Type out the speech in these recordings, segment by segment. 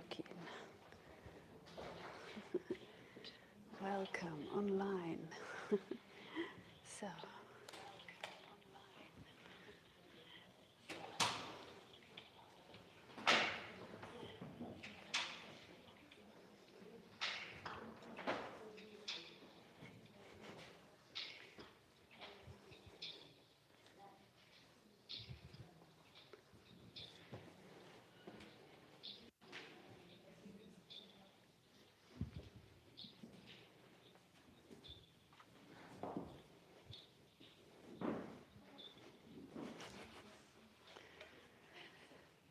Joaquin. Welcome online. So.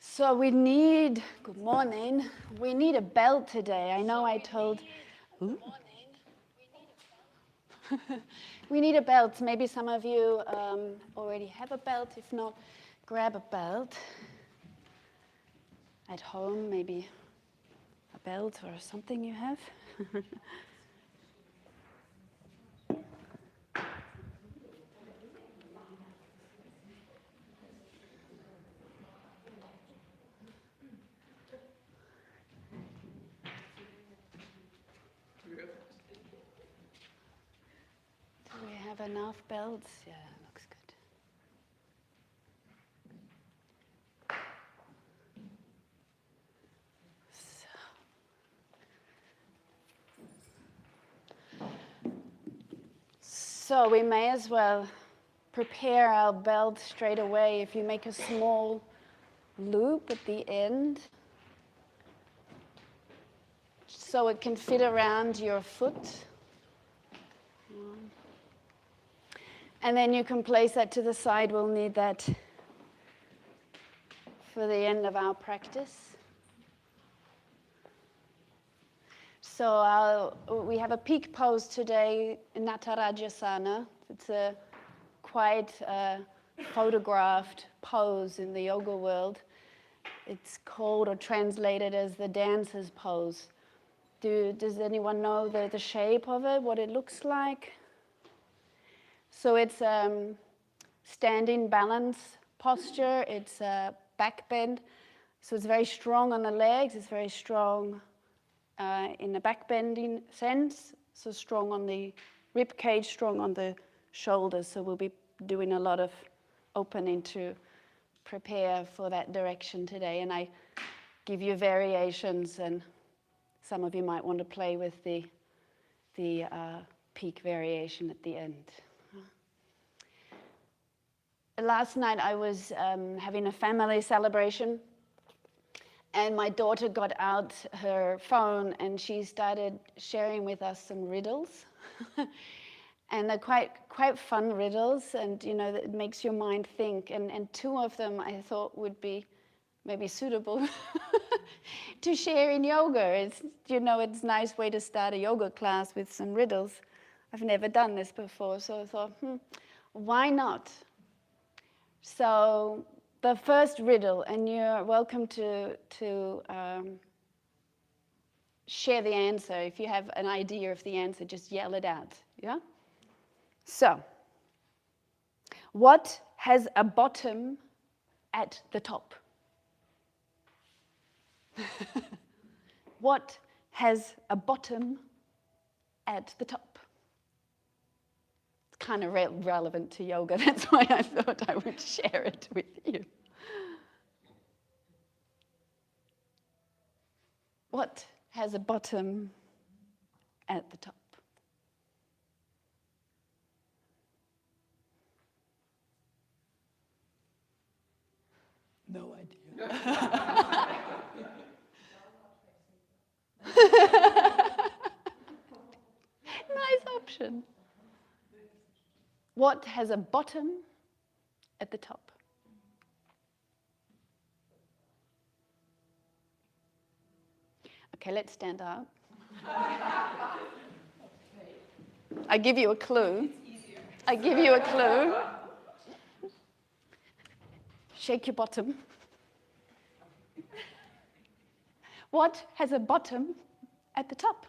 So we need, good morning, we need a belt today. I know I told, we need a belt. Maybe some of you already have a belt. If not, grab a belt at home, maybe a belt or something you have. Do we have enough belts? Yeah, looks good. So we may as well prepare our belt straight away. If you make a small loop at the end, so it can fit around your foot. And then you can place that to the side. We'll need that for the end of our practice. So we have a peak pose today, Natarajasana. It's a quite photographed pose in the yoga world. It's called or translated as the dancer's pose. Does anyone know the shape of it, what it looks like? So it's standing balance posture, it's back bend. So it's very strong on the legs, it's very strong in the back bending sense. So strong on the rib cage, strong on the shoulders. So we'll be doing a lot of opening to prepare for that direction today. And I give you variations, and some of you might want to play with the peak variation at the end. Last night I was having a family celebration, and my daughter got out her phone and she started sharing with us some riddles. And they're quite fun riddles, and you know, it makes your mind think. And two of them I thought would be maybe suitable to share in yoga. It's, you know, it's a nice way to start a yoga class with some riddles. I've never done this before, so I thought, why not? So the first riddle, and you're welcome to share the answer. If you have an idea of the answer, just yell it out, yeah? So, what has a bottom at the top? What has a bottom at the top? It's kind of relevant to yoga, that's why I thought I would share it with you. What has a bottom at the top? No idea. Nice option. What has a bottom at the top? Okay, let's stand up. I give you a clue. I give you a clue. Shake your bottom. What has a bottom at the top?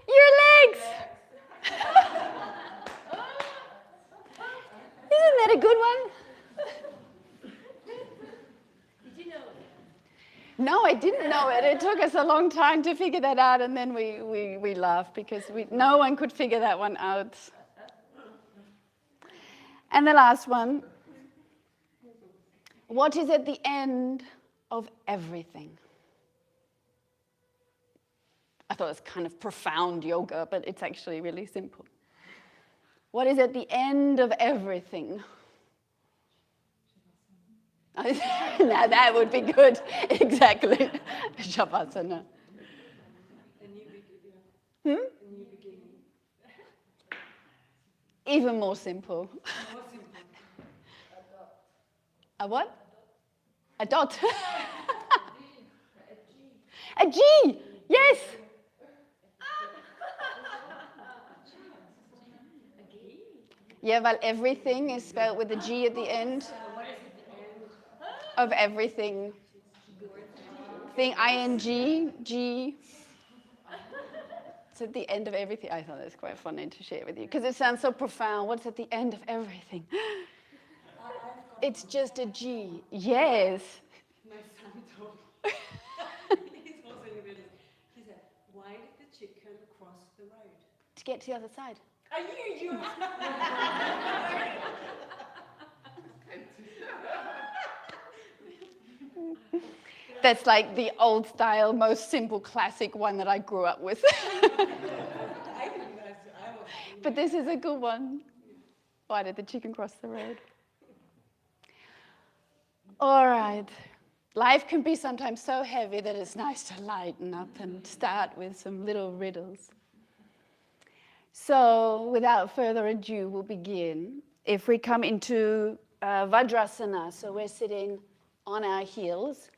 Your legs! Isn't that a good one? Did you know No, I didn't know it. It took us a long time to figure that out, and then we laughed because no one could figure that one out. And the last one. What is at the end of everything? I thought it was kind of profound yoga, but it's actually really simple. What is at the end of everything? Now that would be good. Exactly. Shavasana. A new beginning. A new beginning. Even more simple. More simple. A what? A dot. A G. Yes. Yeah, well, everything is spelled with a G at the end. Of everything. Thing ing, G. It's at the end of everything. I thought it was quite funny to share with you because it sounds so profound. What's at the end of everything? It's just a G. Yes. My son told me. He's also in the He said, "Why did the chicken cross the road?" To get to the other side. I knew you. That's like the old style, most simple classic one that I grew up with. But this is a good one. Why did the chicken cross the road? All right. Life can be sometimes so heavy that it's nice to lighten up and start with some little riddles. So without further ado, we'll begin. If we come into Vajrasana, so we're sitting on our heels.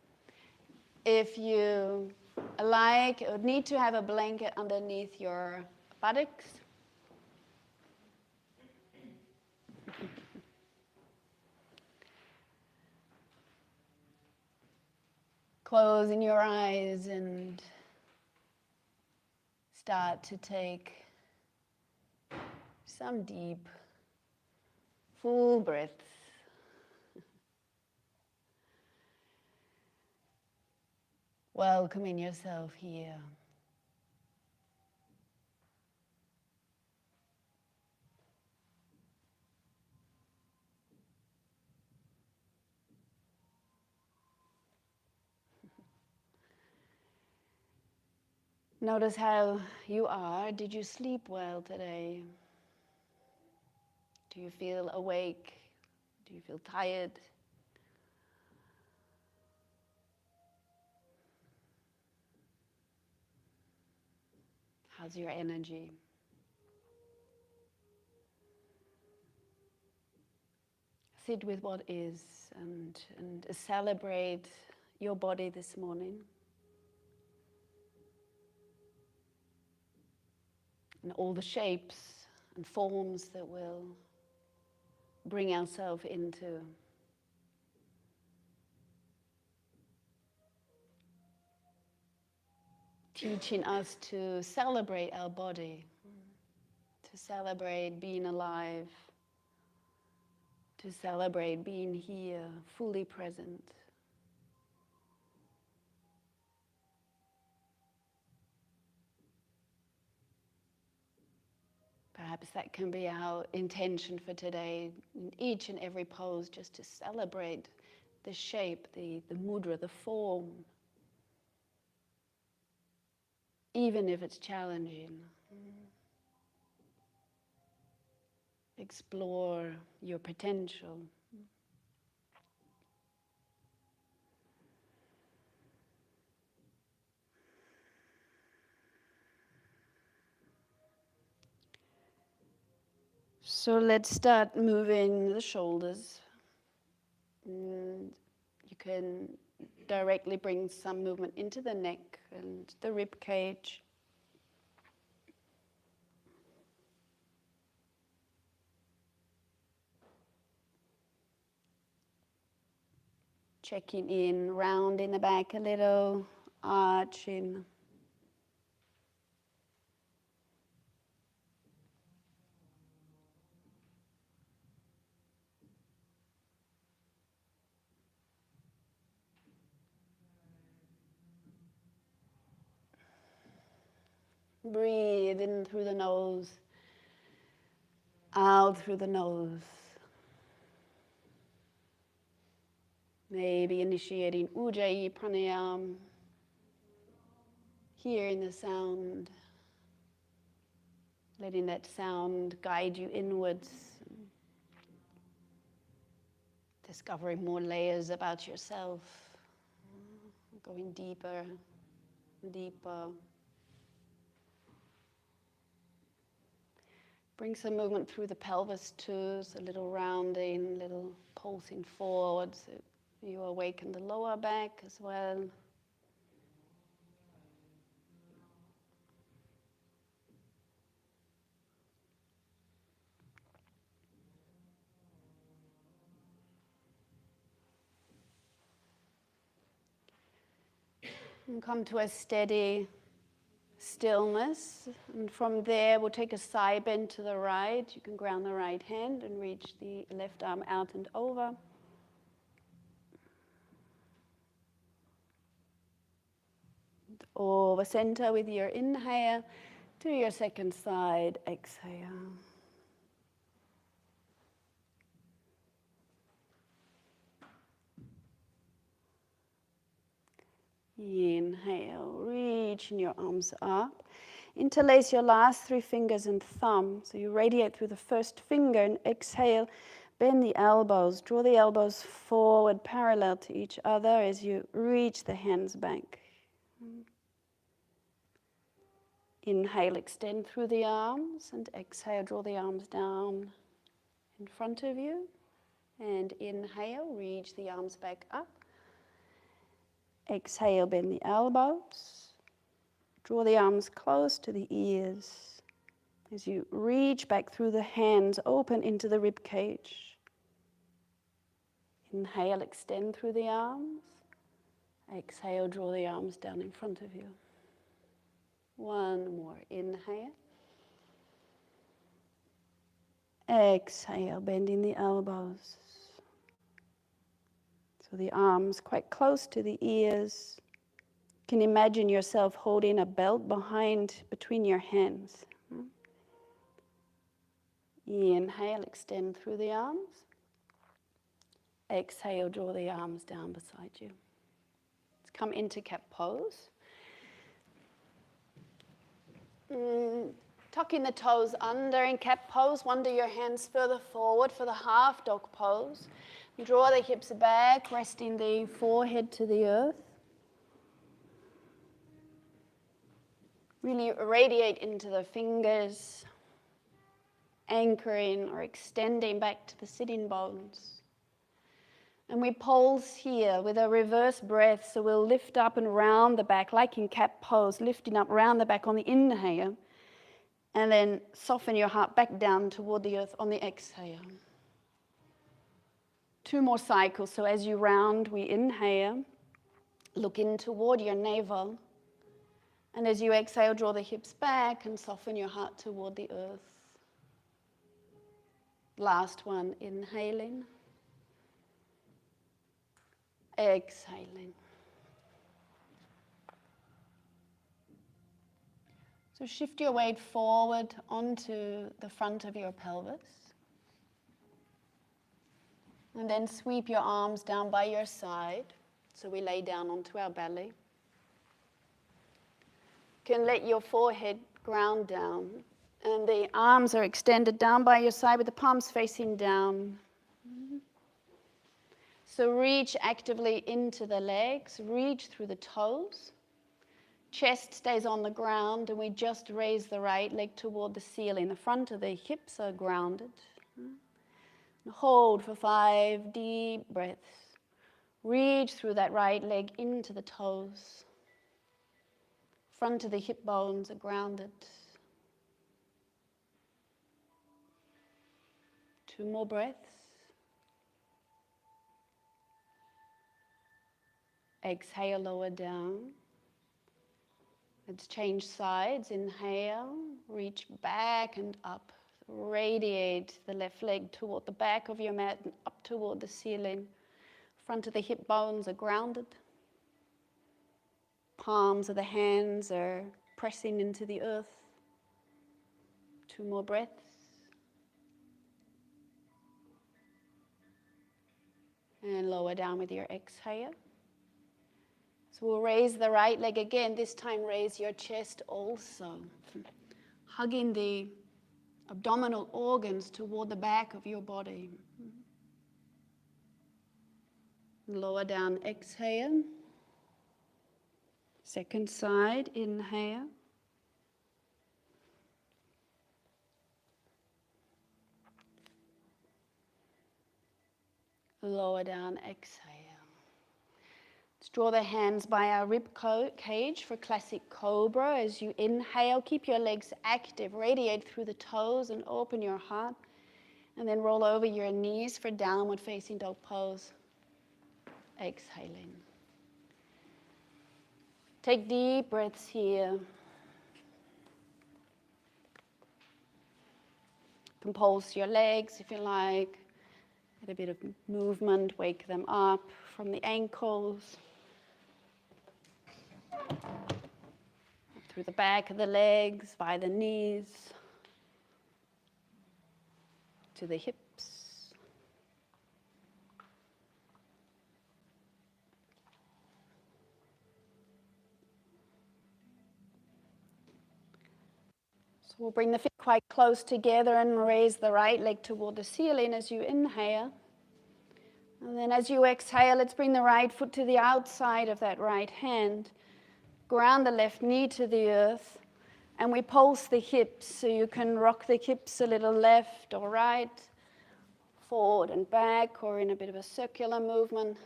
If you like or need to have a blanket underneath your buttocks. Closing your eyes and start to take some deep, full breaths. Welcoming yourself here. Notice how you are. Did you sleep well today? Do you feel awake? Do you feel tired? How's your energy? Sit with what is and celebrate your body this morning. And all the shapes and forms that we'll bring ourselves into. Teaching us to celebrate our body, to celebrate being alive, to celebrate being here, fully present. Perhaps that can be our intention for today, in each and every pose, just to celebrate the shape, the mudra, the form, even if it's challenging. Explore your potential. So let's start moving the shoulders. And you can directly bring some movement into the neck and the rib cage. Checking in, rounding the back a little, arching. Breathe in through the nose, out through the nose. Maybe initiating Ujjayi Pranayama, hearing the sound, letting that sound guide you inwards, discovering more layers about yourself, going deeper, deeper. Bring some movement through the pelvis too, so a little rounding, a little pulsing forwards. So you awaken the lower back as well. And come to a steady stillness. And from there, we'll take a side bend to the right. You can ground the right hand and reach the left arm out and over. Over center with your inhale to your second side, exhale. Inhale, reaching your arms up. Interlace your last 3 fingers and thumb. So you radiate through the first finger and exhale. Bend the elbows. Draw the elbows forward parallel to each other as you reach the hands back. Inhale, extend through the arms, and exhale, draw the arms down in front of you. And inhale, reach the arms back up. Exhale, bend the elbows. Draw the arms close to the ears as you reach back through the hands, open into the rib cage. Inhale, extend through the arms. Exhale, draw the arms down in front of you. One more. Inhale. Exhale, bending the elbows. So the arms quite close to the ears. You can imagine yourself holding a belt between your hands. Inhale, extend through the arms. Exhale, draw the arms down beside you. Let's come into cat pose. Tucking the toes under in cat pose. Wander your hands further forward for the half dog pose. Draw the hips back, resting the forehead to the earth. Really radiate into the fingers, anchoring or extending back to the sitting bones. And we pulse here with a reverse breath, so we'll lift up and round the back, like in cat pose, lifting up round the back on the inhale, and then soften your heart back down toward the earth on the exhale. 2 more cycles, so as you round, we inhale, look in toward your navel, and as you exhale, draw the hips back and soften your heart toward the earth. Last one, inhaling. Exhaling. So shift your weight forward onto the front of your pelvis. And then sweep your arms down by your side. So we lay down onto our belly. You can let your forehead ground down. And the arms are extended down by your side with the palms facing down. So reach actively into the legs, reach through the toes. Chest stays on the ground, and we just raise the right leg toward the ceiling. The front of the hips are grounded. And hold for 5 deep breaths. Reach through that right leg into the toes. Front of the hip bones are grounded. 2 more breaths. Exhale, lower down. Let's change sides. Inhale, reach back and up. Radiate the left leg toward the back of your mat and up toward the ceiling. Front of the hip bones are grounded. Palms of the hands are pressing into the earth. 2 more breaths. And lower down with your exhale. So we'll raise the right leg again. This time raise your chest also. Hugging the abdominal organs toward the back of your body. Lower down, exhale. Second side, inhale. Lower down, exhale. Let's draw the hands by our rib cage for classic cobra. As you inhale, keep your legs active, radiate through the toes and open your heart. And then roll over your knees for downward facing dog pose. Exhaling. Take deep breaths here. Compulse your legs if you like. Get a bit of movement, wake them up from the ankles. Through the back of the legs, by the knees, to the hips. So we'll bring the feet quite close together and raise the right leg toward the ceiling as you inhale. And then as you exhale, let's bring the right foot to the outside of that right hand. Ground the left knee to the earth. And we pulse the hips, so you can rock the hips a little left or right, forward and back, or in a bit of a circular movement.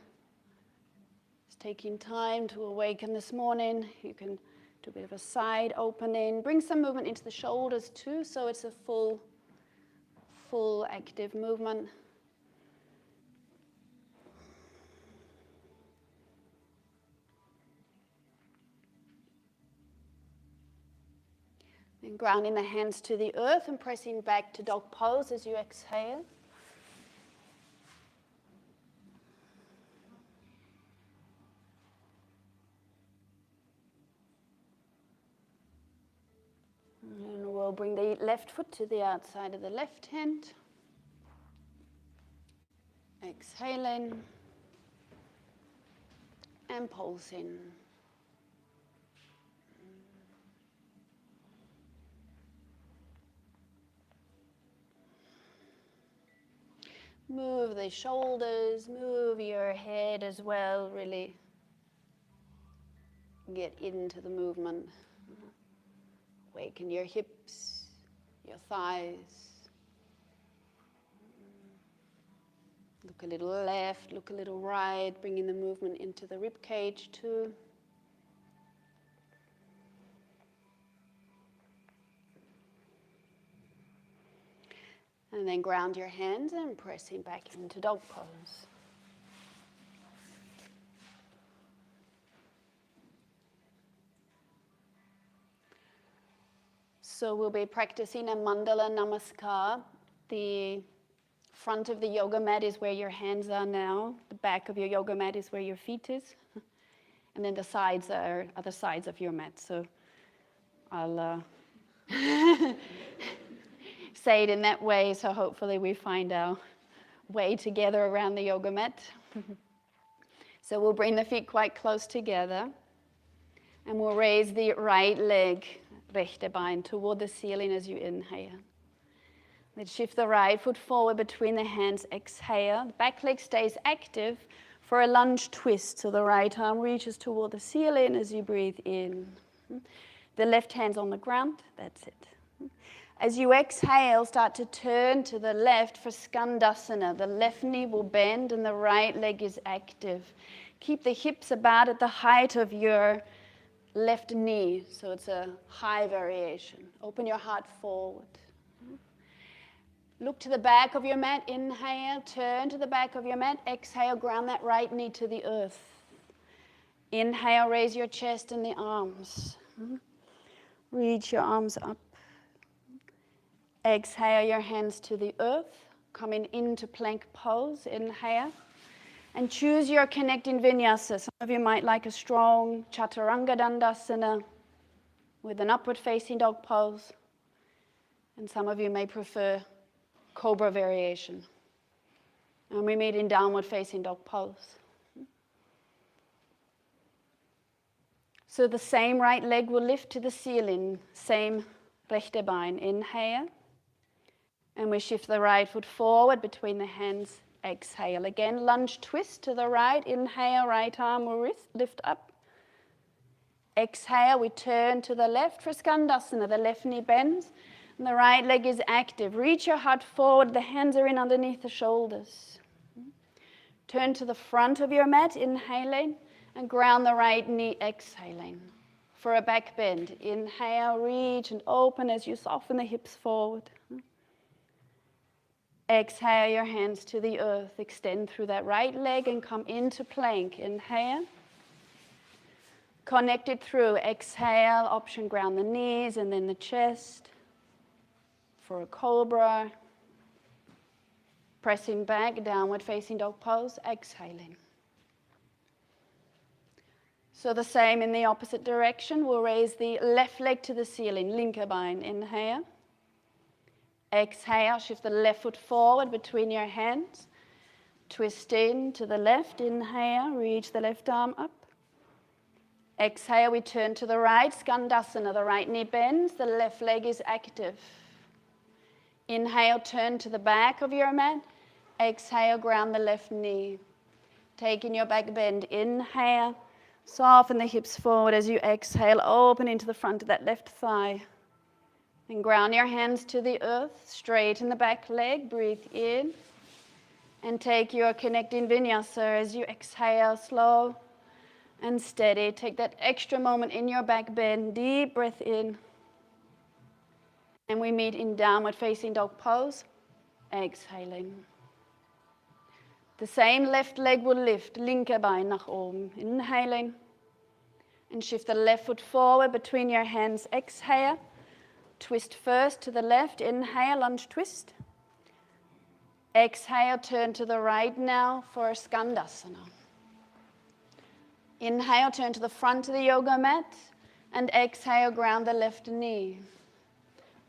It's taking time to awaken this morning. You can do a bit of a side opening. Bring some movement into the shoulders too, so it's a full active movement. And grounding the hands to the earth and pressing back to dog pose as you exhale. And we'll bring the left foot to the outside of the left hand. Exhaling and pulsing. Move the shoulders, move your head as well, really get into the movement. Awaken your hips, your thighs. Look a little left, look a little right, bringing the movement into the rib cage too. And then ground your hands and pressing back into dog pose. So we'll be practicing a mandala namaskar. The front of the yoga mat is where your hands are now. The back of your yoga mat is where your feet is. And then the sides are other sides of your mat. So I'll say it in that way, so hopefully we find our way together around the yoga mat. So we'll bring the feet quite close together. And we'll raise the right leg, rechte Bein, toward the ceiling as you inhale. Let's shift the right foot forward between the hands, exhale. The back leg stays active for a lunge twist. So the right arm reaches toward the ceiling as you breathe in. The left hand's on the ground, that's it. As you exhale, start to turn to the left for Skandasana. The left knee will bend and the right leg is active. Keep the hips about at the height of your left knee, so it's a high variation. Open your heart forward. Look to the back of your mat, inhale, turn to the back of your mat, exhale, ground that right knee to the earth. Inhale, raise your chest and the arms. Reach your arms up. Exhale your hands to the earth, coming into plank pose, inhale. And choose your connecting vinyasa. Some of you might like a strong chaturanga dandasana, with an upward facing dog pose. And some of you may prefer cobra variation. And we meet in downward facing dog pose. So the same right leg will lift to the ceiling, same rechte Bein. Inhale. And we shift the right foot forward between the hands. Exhale. Again, lunge twist to the right. Inhale, right arm will lift up. Exhale, we turn to the left for Skandasana. The left knee bends and the right leg is active. Reach your heart forward. The hands are in underneath the shoulders. Turn to the front of your mat, inhaling, and ground the right knee, exhaling. For a back bend, inhale, reach and open as you soften the hips forward. Exhale your hands to the earth. Extend through that right leg and come into plank. Inhale. Connect it through. Exhale, option ground the knees and then the chest. For a cobra. Pressing back, downward facing dog pose, exhaling. So the same in the opposite direction. We'll raise the left leg to the ceiling, linker Bein. Inhale. Exhale, shift the left foot forward between your hands. Twist in to the left, inhale, reach the left arm up. Exhale, we turn to the right, Skandasana, the right knee bends, the left leg is active. Inhale, turn to the back of your mat. Exhale, ground the left knee. Taking your back bend, inhale, soften the hips forward as you exhale, open into the front of that left thigh. And ground your hands to the earth, straighten the back leg, breathe in. And take your connecting vinyasa as you exhale, slow and steady. Take that extra moment in your back bend, deep breath in. And we meet in downward facing dog pose, exhaling. The same left leg will lift, linker Bein nach oben, inhaling. And shift the left foot forward between your hands, exhale. Twist first to the left, inhale, lunge twist. Exhale, turn to the right now for Skandasana. Inhale, turn to the front of the yoga mat, and exhale, ground the left knee.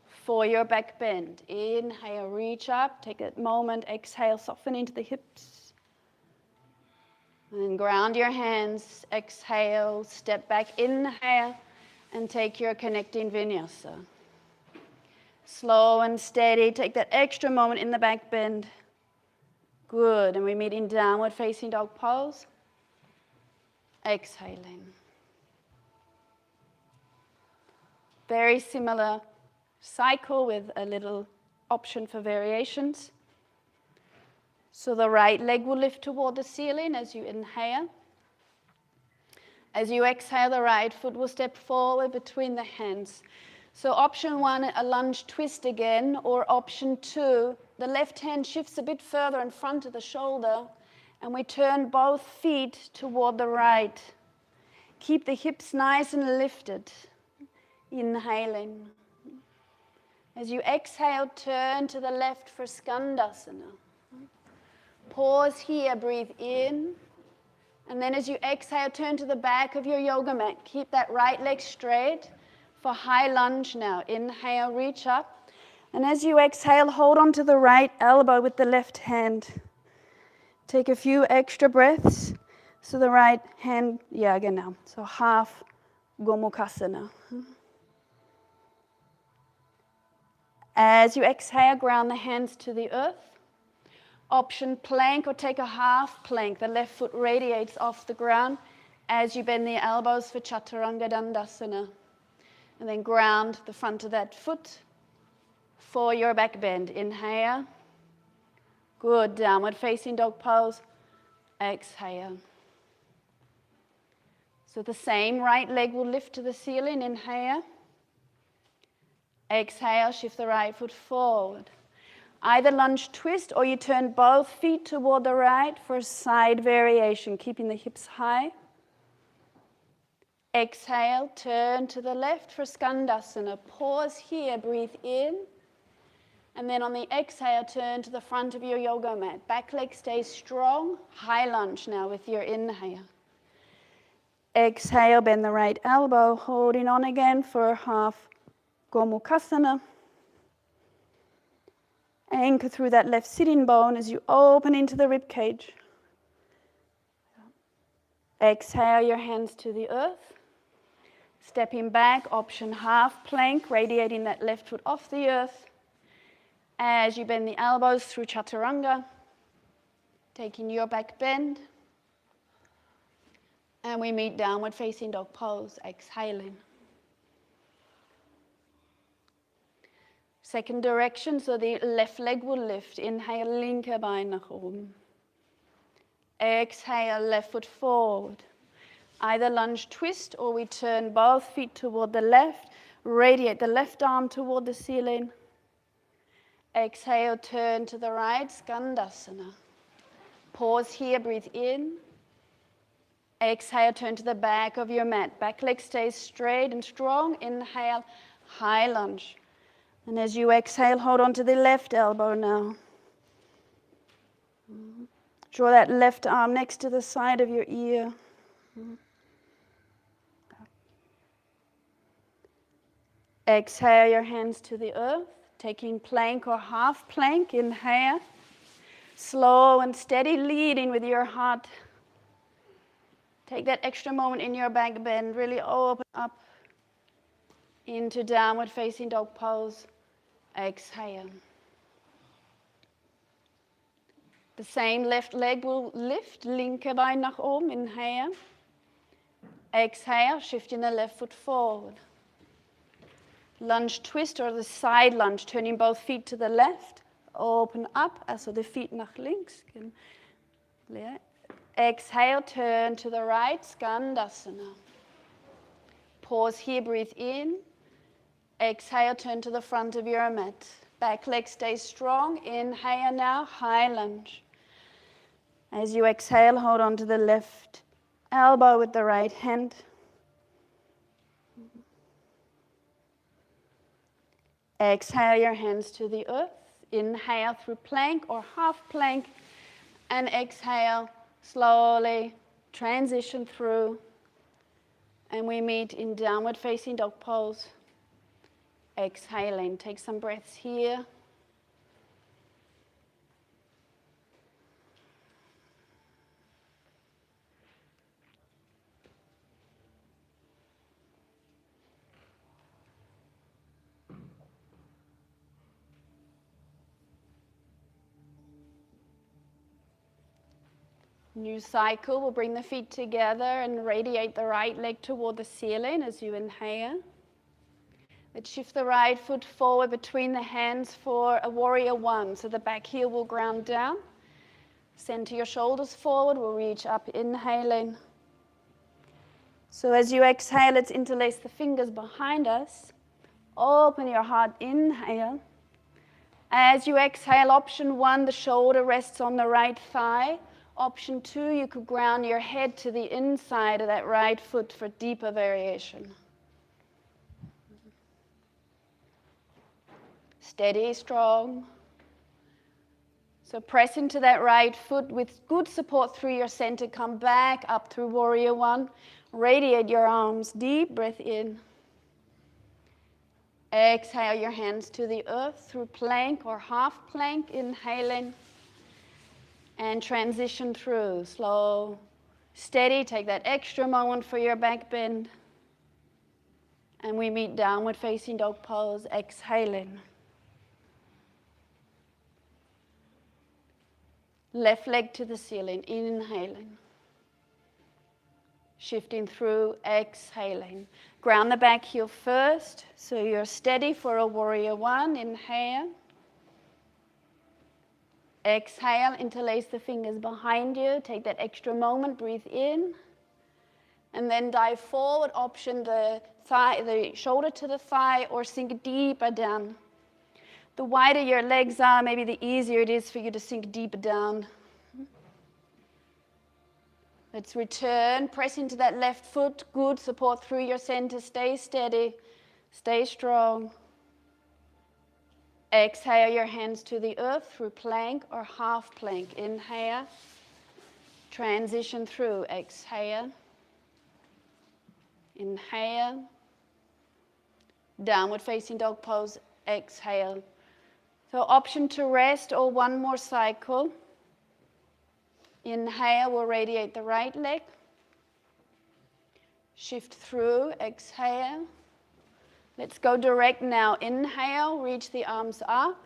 For your back bend, inhale, reach up, take a moment, exhale, soften into the hips. And then ground your hands, exhale, step back, inhale, and take your connecting vinyasa. Slow and steady, take that extra moment in the back bend. Good, and we meet in downward facing dog pose. Exhaling. Very similar cycle with a little option for variations. So the right leg will lift toward the ceiling as you inhale. As you exhale, the right foot will step forward between the hands. So option 1, a lunge twist again, or option 2, the left hand shifts a bit further in front of the shoulder, and we turn both feet toward the right. Keep the hips nice and lifted. Inhaling. As you exhale, turn to the left for Skandasana. Pause here, breathe in. And then as you exhale, turn to the back of your yoga mat. Keep that right leg straight for high lunge now. Inhale, reach up. And as you exhale, hold on to the right elbow with the left hand. Take a few extra breaths. So the right hand, genau. So half Gomukhasana. As you exhale, ground the hands to the earth. Option plank or take a half plank. The left foot radiates off the ground as you bend the elbows for Chaturanga Dandasana. And then ground the front of that foot for your back bend. Inhale. Good. Downward facing dog pose. Exhale. So the same right leg will lift to the ceiling. Inhale. Exhale, shift the right foot forward. Either lunge twist or you turn both feet toward the right for a side variation, keeping the hips high. Exhale, turn to the left for Skandasana. Pause here, breathe in. And then on the exhale, turn to the front of your yoga mat. Back leg stays strong. High lunge now with your inhale. Exhale, bend the right elbow, holding on again for half Gomukhasana. Anchor through that left sitting bone as you open into the rib cage. Exhale your hands to the earth. Stepping back, option half plank, radiating that left foot off the earth. As you bend the elbows through Chaturanga, taking your back bend. And we meet downward facing dog pose, exhaling. Second direction, so the left leg will lift. Inhale, linker Bein nach oben. Exhale, left foot forward. Either lunge twist or we turn both feet toward the left. Radiate the left arm toward the ceiling. Exhale, turn to the right, Skandasana. Pause here, breathe in. Exhale, turn to the back of your mat. Back leg stays straight and strong. Inhale, high lunge. And as you exhale, hold on to the left elbow now. Draw that left arm next to the side of your ear. Exhale your hands to the earth, taking plank or half plank. Inhale. Slow and steady, leading with your heart. Take that extra moment in your back bend. Really open up into downward facing dog pose. Exhale. The same left leg will lift. Linke Bein nach oben. Inhale. Exhale, shifting the left foot forward. Lunge twist or the side lunge, turning both feet to the left. Open up, also the feet nach links. Exhale, turn to the right, Skandasana. Pause here, breathe in. Exhale, turn to the front of your mat. Back leg stays strong. Inhale now, high lunge. As you exhale, hold on to the left elbow with the right hand. Exhale your hands to the earth. Inhale through plank or half plank. And exhale, slowly transition through. And we meet in downward facing dog pose. Exhaling, take some breaths here. New cycle, we'll bring the feet together and radiate the right leg toward the ceiling as you inhale. Let's shift the right foot forward between the hands for a warrior one. So the back heel will ground down. Center your shoulders forward, we'll reach up, inhaling. So as you exhale, let's interlace the fingers behind us. Open your heart, inhale. As you exhale, option one, the shoulder rests on the right thigh. Option two, you could ground your head to the inside of that right foot for deeper variation. Steady, strong. So press into that right foot with good support through your center. Come back up through warrior one. Radiate your arms. Deep breath in. Exhale your hands to the earth through plank or half plank. Inhaling. And transition through. Slow, steady. Take that extra moment for your back bend. And we meet downward facing dog pose. Exhaling. Left leg to the ceiling, inhaling. Shifting through, exhaling. Ground the back heel first, so you're steady for a warrior one. Inhale. Exhale, interlace the fingers behind you. Take that extra moment, breathe in. And then dive forward, option the thigh, the shoulder to the thigh, or sink deeper down. The wider your legs are, maybe the easier it is for you to sink deeper down. Let's return, press into that left foot, good support through your center, stay steady, stay strong. Exhale your hands to the earth through plank or half plank. Inhale, transition through, exhale. Inhale. Downward facing dog pose. Exhale. So option to rest or one more cycle. Inhale, we'll radiate the right leg. Shift through, exhale. Let's go direct now. Inhale, reach the arms up.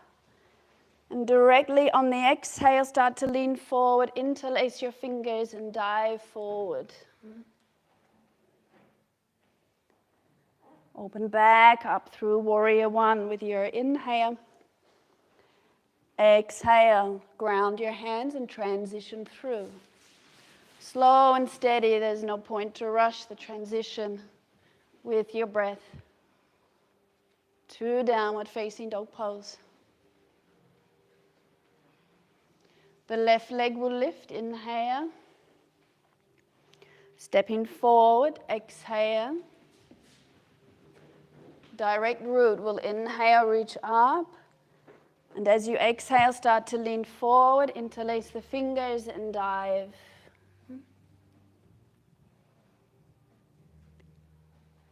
And directly on the exhale, start to lean forward, interlace your fingers and dive forward. Open back up through warrior one with your inhale. Exhale, ground your hands and transition through. Slow and steady, there's no point to rush the transition with your breath. To downward facing dog pose. The left leg will lift, inhale. Stepping forward, exhale. Direct root will inhale, reach up. And as you exhale, start to lean forward, interlace the fingers and dive.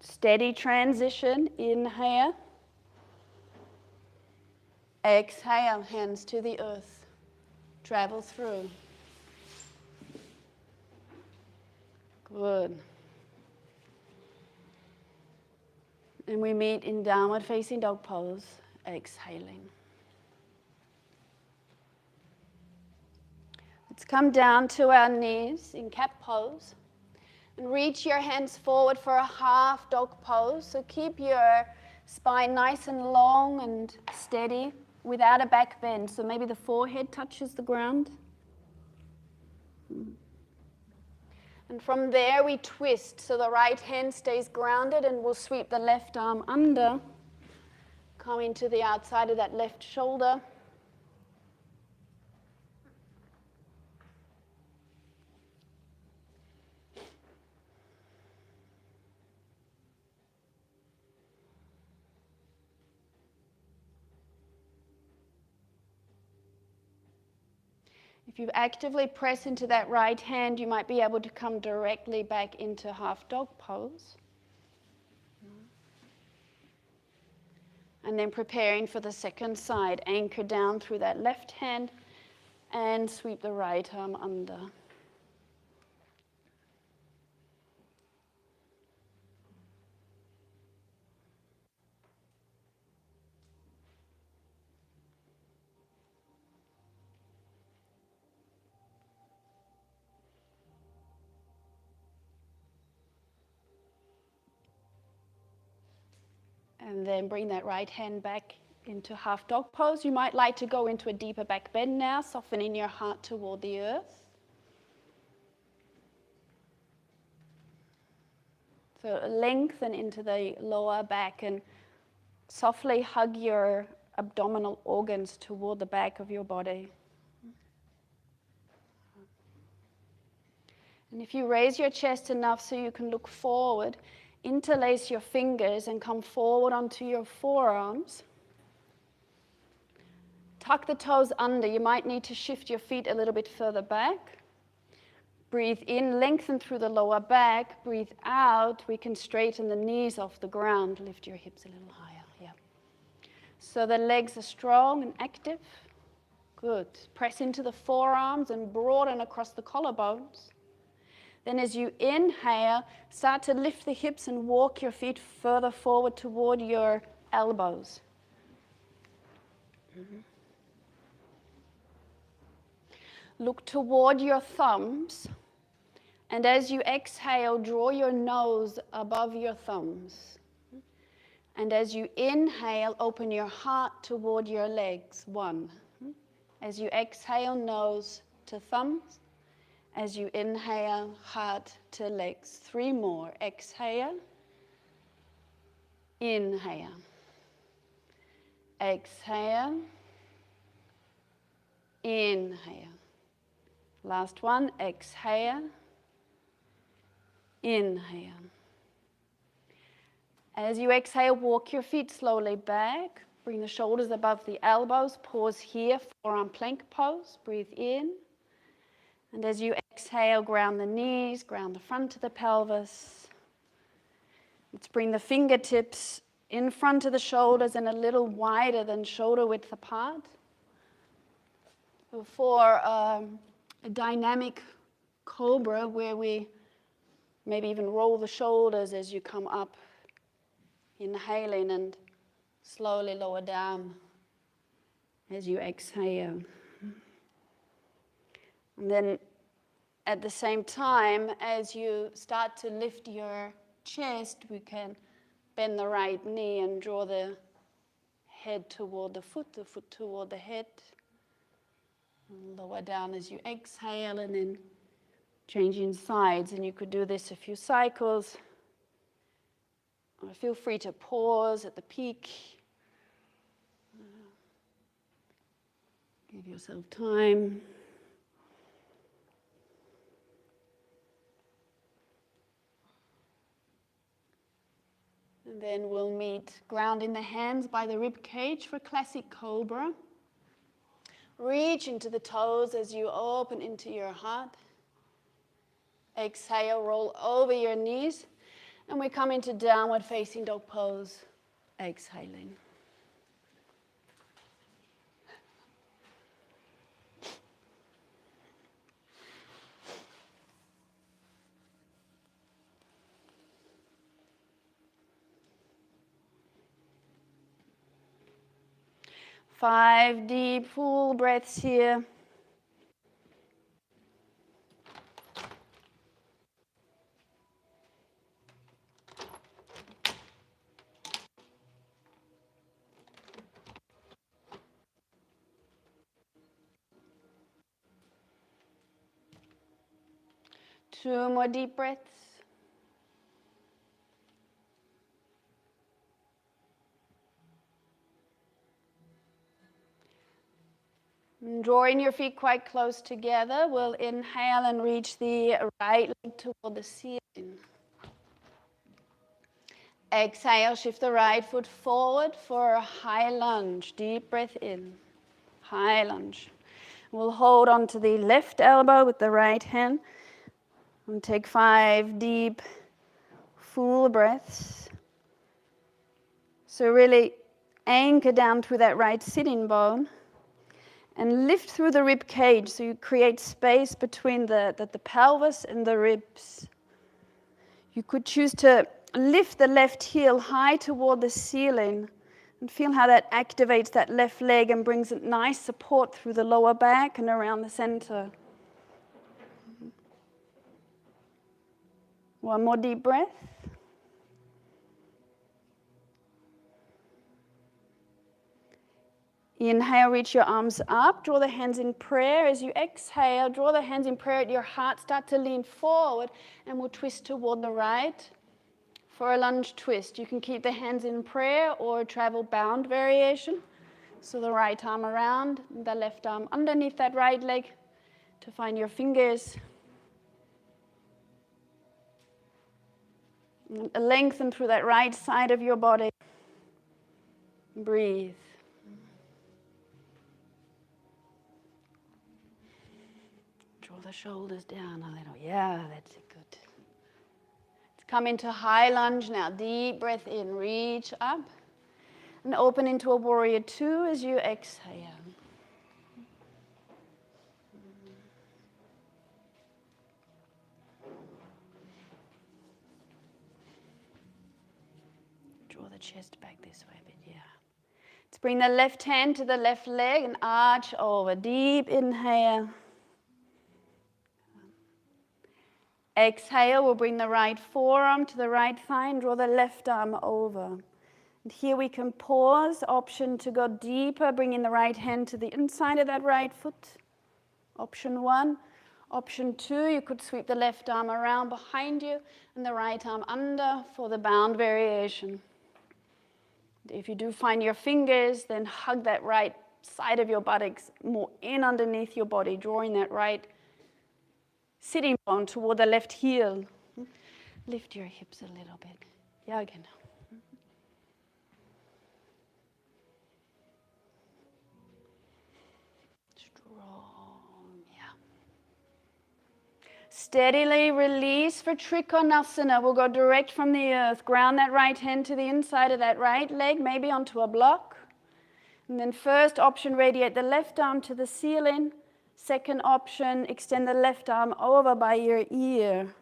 Steady transition, inhale. Exhale, hands to the earth. Travel through. Good. And we meet in downward facing dog pose, exhaling. Let's come down to our knees in cat pose and reach your hands forward for a half dog pose. So keep your spine nice and long and steady without a back bend. So maybe the forehead touches the ground. And from there we twist so the right hand stays grounded and we'll sweep the left arm under, coming to the outside of that left shoulder. If you actively press into that right hand, you might be able to come directly back into half dog pose. And then preparing for the second side, anchor down through that left hand and sweep the right arm under. And then bring that right hand back into half dog pose. You might like to go into a deeper back bend now, softening your heart toward the earth. So lengthen into the lower back and softly hug your abdominal organs toward the back of your body. And if you raise your chest enough so you can look forward, interlace your fingers and come forward onto your forearms. Tuck the toes under. You might need to shift your feet a little bit further back. Breathe in, lengthen through the lower back. Breathe out. We can straighten the knees off the ground. Lift your hips a little higher. Yeah. So the legs are strong and active. Good. Press into the forearms and broaden across the collarbones. Then as you inhale, start to lift the hips and walk your feet further forward toward your elbows. Look toward your thumbs, and as you exhale, draw your nose above your thumbs. And as you inhale, open your heart toward your legs. 1. As you exhale, nose to thumbs. As you inhale, heart to legs. 3 more. Exhale. Inhale. Exhale. Inhale. Last one. Exhale. Inhale. As you exhale, walk your feet slowly back. Bring the shoulders above the elbows. Pause here, forearm plank pose. Breathe in. And as you exhale, ground the knees, ground the front of the pelvis. Let's bring the fingertips in front of the shoulders and a little wider than shoulder width apart. For a dynamic cobra where we maybe even roll the shoulders as you come up, inhaling, and slowly lower down as you exhale. And then at the same time, as you start to lift your chest, we can bend the right knee and draw the head toward the foot toward the head. And lower down as you exhale, and then changing sides. And you could do this a few cycles. Or feel free to pause at the peak. Give yourself time. And then we'll meet grounding the hands by the rib cage for classic cobra. Reach into the toes as you open into your heart. Exhale, roll over your knees. And we come into downward facing dog pose, exhaling. Five deep, full breaths here. Two more deep breaths. And drawing your feet quite close together, we'll inhale and reach the right leg toward the ceiling. Exhale, shift the right foot forward for a high lunge. Deep breath in. High lunge. We'll hold on to the left elbow with the right hand. And take 5 deep, full breaths. So really anchor down through that right sitting bone. And lift through the rib cage so you create space between the pelvis and the ribs. You could choose to lift the left heel high toward the ceiling and feel how that activates that left leg and brings a nice support through the lower back and around the center. One more deep breath. Inhale, reach your arms up, draw the hands in prayer. As you exhale, draw the hands in prayer at your heart, start to lean forward, and we'll twist toward the right for a lunge twist. You can keep the hands in prayer or travel bound variation. So the right arm around, the left arm underneath that right leg to find your fingers. And lengthen through that right side of your body. Breathe. Draw the shoulders down a little. Yeah, that's it. Good. Let's come into high lunge now. Deep breath in. Reach up. And open into a warrior two as you exhale. Draw the chest back this way a bit, yeah. Let's bring the left hand to the left leg and arch over. Deep inhale. Exhale, we'll bring the right forearm to the right thigh and draw the left arm over. And here we can pause, option to go deeper, bringing the right hand to the inside of that right foot. Option 1. Option 2, you could sweep the left arm around behind you and the right arm under for the bound variation. If you do find your fingers, then hug that right side of your buttocks more in underneath your body, drawing that right sitting bone toward the left heel. Lift your hips a little bit. Ja, genau. Strong, yeah. Steadily release for Trikonasana. We'll go direct from the earth. Ground that right hand to the inside of that right leg, maybe onto a block. And then first option, radiate the left arm to the ceiling. Second option, extend the left arm over by your ear.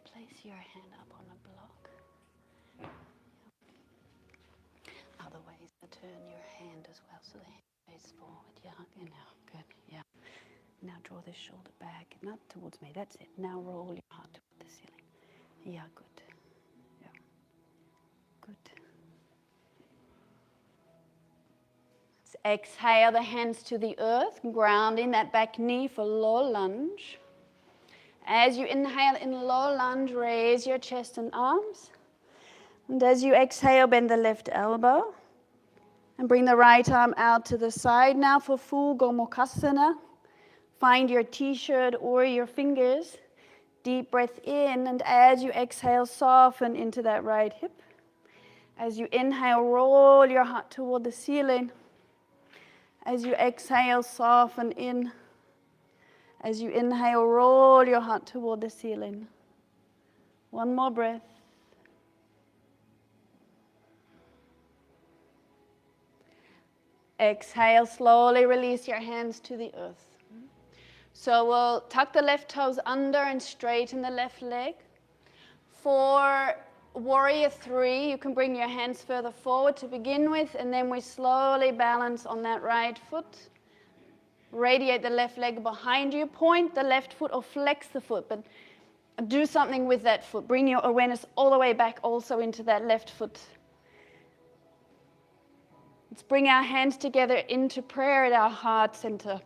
Place your hand up on a block. Other ways to turn your hand as well, so the hand face forward. Yeah, okay, now, good, yeah. Now draw the shoulder back, not towards me, that's it. Now roll your heart toward the ceiling. Yeah, good. Yeah, good. Let's exhale the hands to the earth, grounding that back knee for low lunge. As you inhale in low lunge, raise your chest and arms. And as you exhale, bend the left elbow. And bring the right arm out to the side now for full Gomukhasana. Find your t-shirt or your fingers. Deep breath in, and as you exhale, soften into that right hip. As you inhale, roll your heart toward the ceiling. As you exhale, soften in. As you inhale, roll your heart toward the ceiling. One more breath. Exhale, slowly release your hands to the earth. So we'll tuck the left toes under and straighten the left leg. For warrior 3, you can bring your hands further forward to begin with, and then we slowly balance on that right foot. Radiate the left leg behind you. Point the left foot or flex the foot, but do something with that foot. Bring your awareness all the way back also into that left foot. Let's bring our hands together into prayer at our heart center.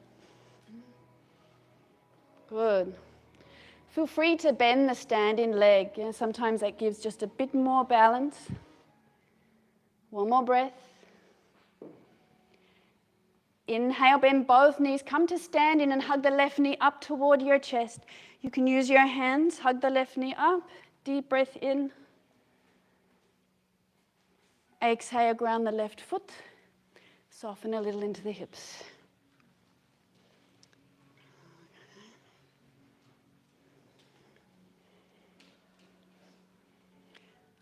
Good. Feel free to bend the standing leg. Yeah, sometimes that gives just a bit more balance. One more breath. Inhale, bend both knees. Come to standing and hug the left knee up toward your chest. You can use your hands. Hug the left knee up. Deep breath in. Exhale, ground the left foot. Soften a little into the hips.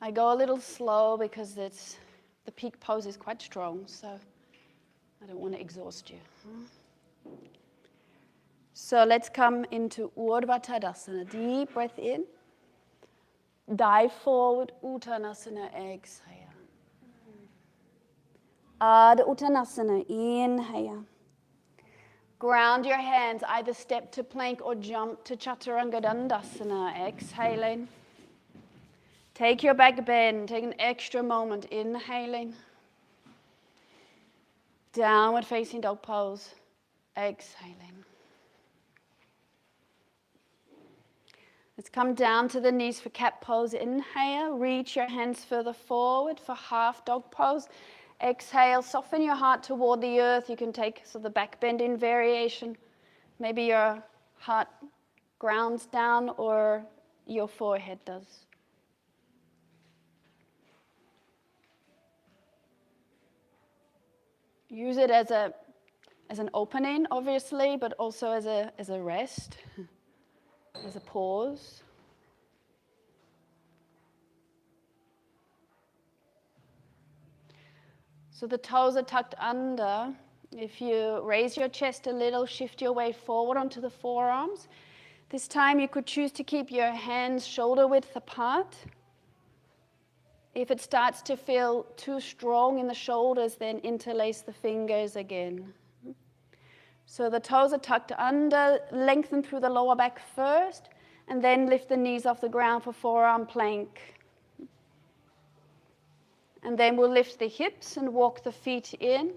I go a little slow because the peak pose is quite strong, so I don't want to exhaust you. So let's come into Urdhva Tadasana. Deep breath in. Dive forward, Uttanasana, exhale. Adho Uttanasana, inhale. Ground your hands, either step to plank or jump to Chaturanga Dandasana, exhaling. Take your back bend, take an extra moment, inhaling. Downward facing dog pose, exhaling. Let's come down to the knees for cat pose, inhale. Reach your hands further forward for half dog pose. Exhale, soften your heart toward the earth. You can take the back bend in variation. Maybe your heart grounds down or your forehead does. Use it as an opening, obviously, but also as a rest, as a pause. So the toes are tucked under. If you raise your chest a little, shift your weight forward onto the forearms. This time you could choose to keep your hands shoulder width apart. If it starts to feel too strong in the shoulders, then interlace the fingers again. So the toes are tucked under, lengthen through the lower back first, and then lift the knees off the ground for forearm plank. And then we'll lift the hips and walk the feet in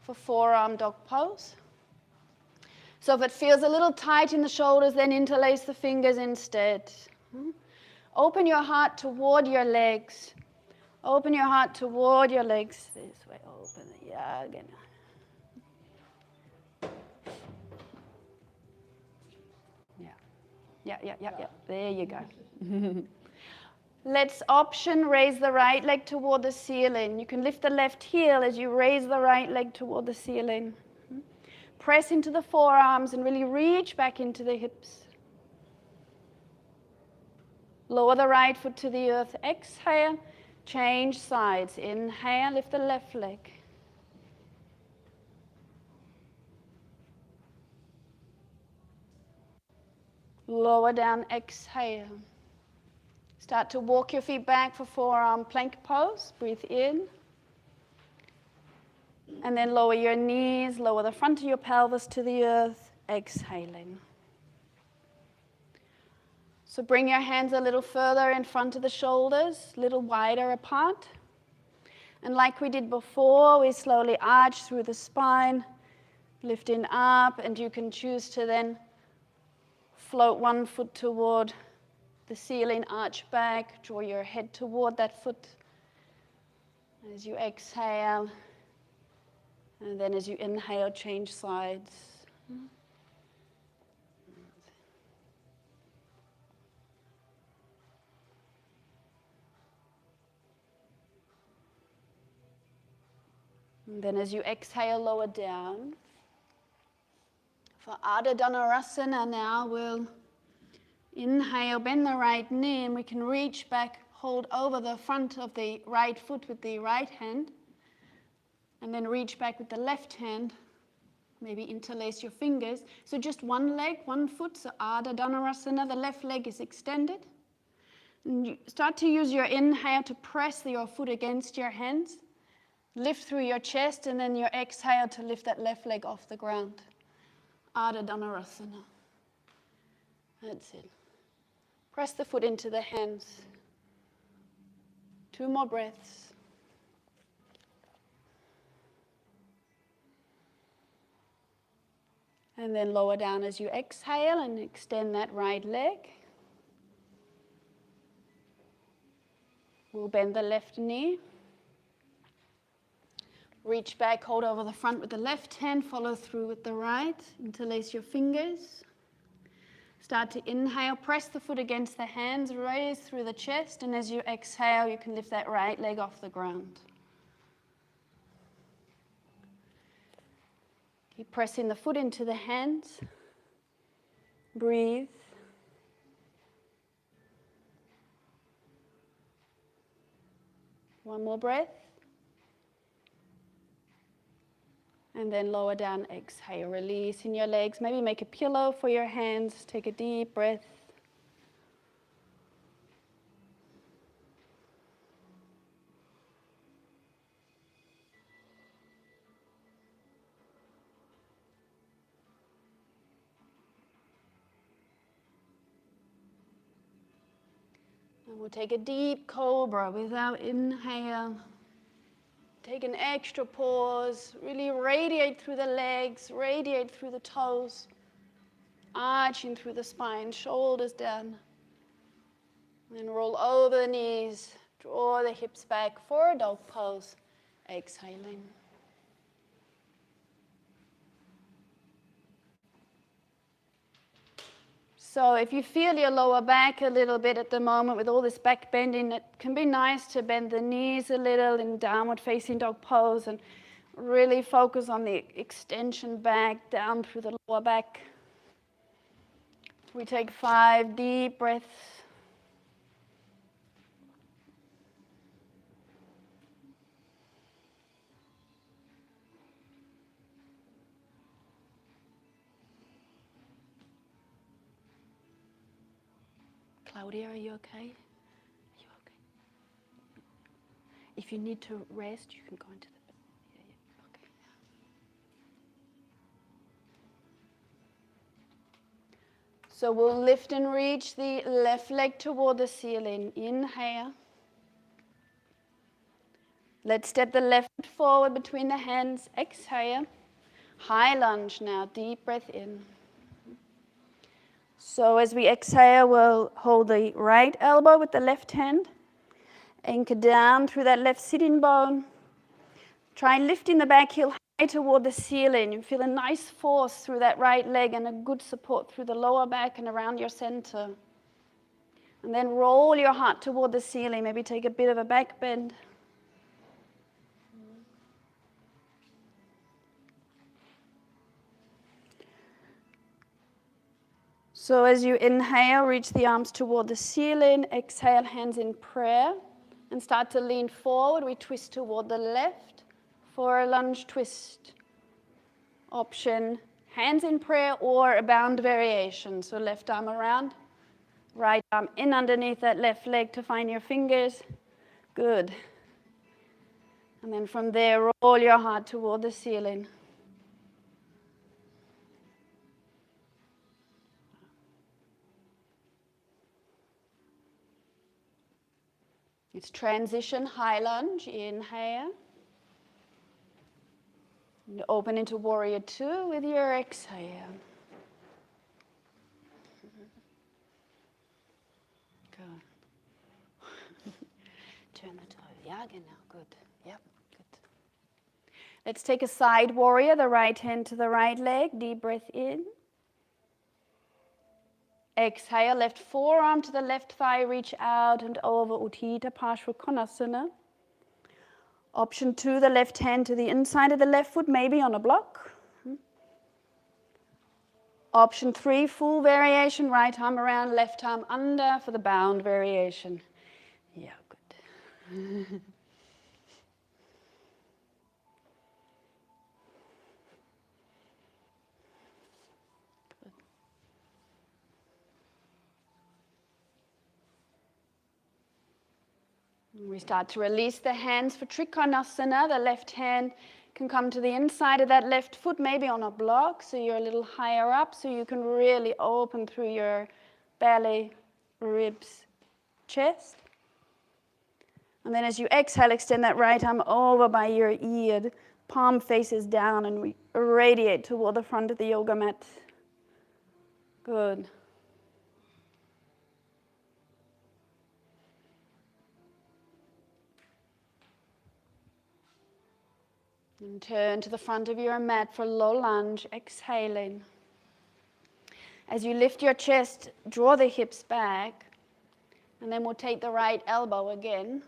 for forearm dog pose. So if it feels a little tight in the shoulders, then interlace the fingers instead. Open your heart toward your legs. Open your heart toward your legs. This way, open it. Yeah, again. Yeah. There you go. Let's option raise the right leg toward the ceiling. You can lift the left heel as you raise the right leg toward the ceiling. Press into the forearms and really reach back into the hips. Lower the right foot to the earth. Exhale. Change sides. Inhale, lift the left leg. Lower down, exhale. Start to walk your feet back for forearm plank pose. Breathe in. And then lower your knees, lower the front of your pelvis to the earth, exhaling. So bring your hands a little further in front of the shoulders, a little wider apart. And like we did before, we slowly arch through the spine, lifting up, and you can choose to then float one foot toward the ceiling, arch back, draw your head toward that foot. As you exhale, and then as you inhale, change sides. And then as you exhale, lower down. For Ardha Dhanurasana now, we'll inhale, bend the right knee, and we can reach back, hold over the front of the right foot with the right hand, and then reach back with the left hand, maybe interlace your fingers. So just one leg, one foot, so Ardha Dhanurasana, the left leg is extended. And you start to use your inhale to press your foot against your hands. Lift through your chest, and then your exhale to lift that left leg off the ground. Ardha Dhanurasana. That's it. Press the foot into the hands. 2 more breaths. And then lower down as you exhale and extend that right leg. We'll bend the left knee. Reach back, hold over the front with the left hand, follow through with the right, interlace your fingers. Start to inhale, press the foot against the hands, raise through the chest, and as you exhale, you can lift that right leg off the ground. Keep pressing the foot into the hands. Breathe. One more breath. And then lower down, exhale, releasing your legs. Maybe make a pillow for your hands. Take a deep breath. And we'll take a deep cobra with our inhale. Take an extra pause, really radiate through the legs, radiate through the toes, arching through the spine, shoulders down. Then roll over the knees, draw the hips back for a dog pose, exhaling. So if you feel your lower back a little bit at the moment with all this back bending, it can be nice to bend the knees a little in downward facing dog pose and really focus on the extension back, down through the lower back. We take 5 deep breaths. Claudia, are you okay? Are you okay? If you need to rest, you can go into the bed. Yeah. Okay. So we'll lift and reach the left leg toward the ceiling. Inhale. Let's step the left foot forward between the hands. Exhale. High lunge now. Deep breath in. So as we exhale, we'll hold the right elbow with the left hand. Anchor down through that left sitting bone. Try lifting the back heel high toward the ceiling. You feel a nice force through that right leg and a good support through the lower back and around your center. And then roll your heart toward the ceiling. Maybe take a bit of a back bend. So as you inhale, reach the arms toward the ceiling. Exhale, hands in prayer. And start to lean forward. We twist toward the left for a lunge twist option. Hands in prayer or a bound variation. So left arm around, right arm in underneath that left leg to find your fingers. Good. And then from there, roll your heart toward the ceiling. It's transition high lunge. Inhale. And open into warrior two with your exhale. Good. Turn the toe. Ja, genau. Good. Yep. Good. Let's take a side warrior. The right hand to the right leg. Deep breath in. Exhale, left forearm to the left thigh, reach out and over Utthita Parshvakonasana. Option 2, the left hand to the inside of the left foot, maybe on a block. Option 3, full variation, right arm around, left arm under for the bound variation. Yeah, good. We start to release the hands for Trikonasana. The left hand can come to the inside of that left foot, maybe on a block, so you're a little higher up, so you can really open through your belly, ribs, chest. And then as you exhale, extend that right arm over by your ear, palm faces down, and we radiate toward the front of the yoga mat. Good. And turn to the front of your mat for low lunge, exhaling. As you lift your chest, draw the hips back, and then we'll take the right elbow again.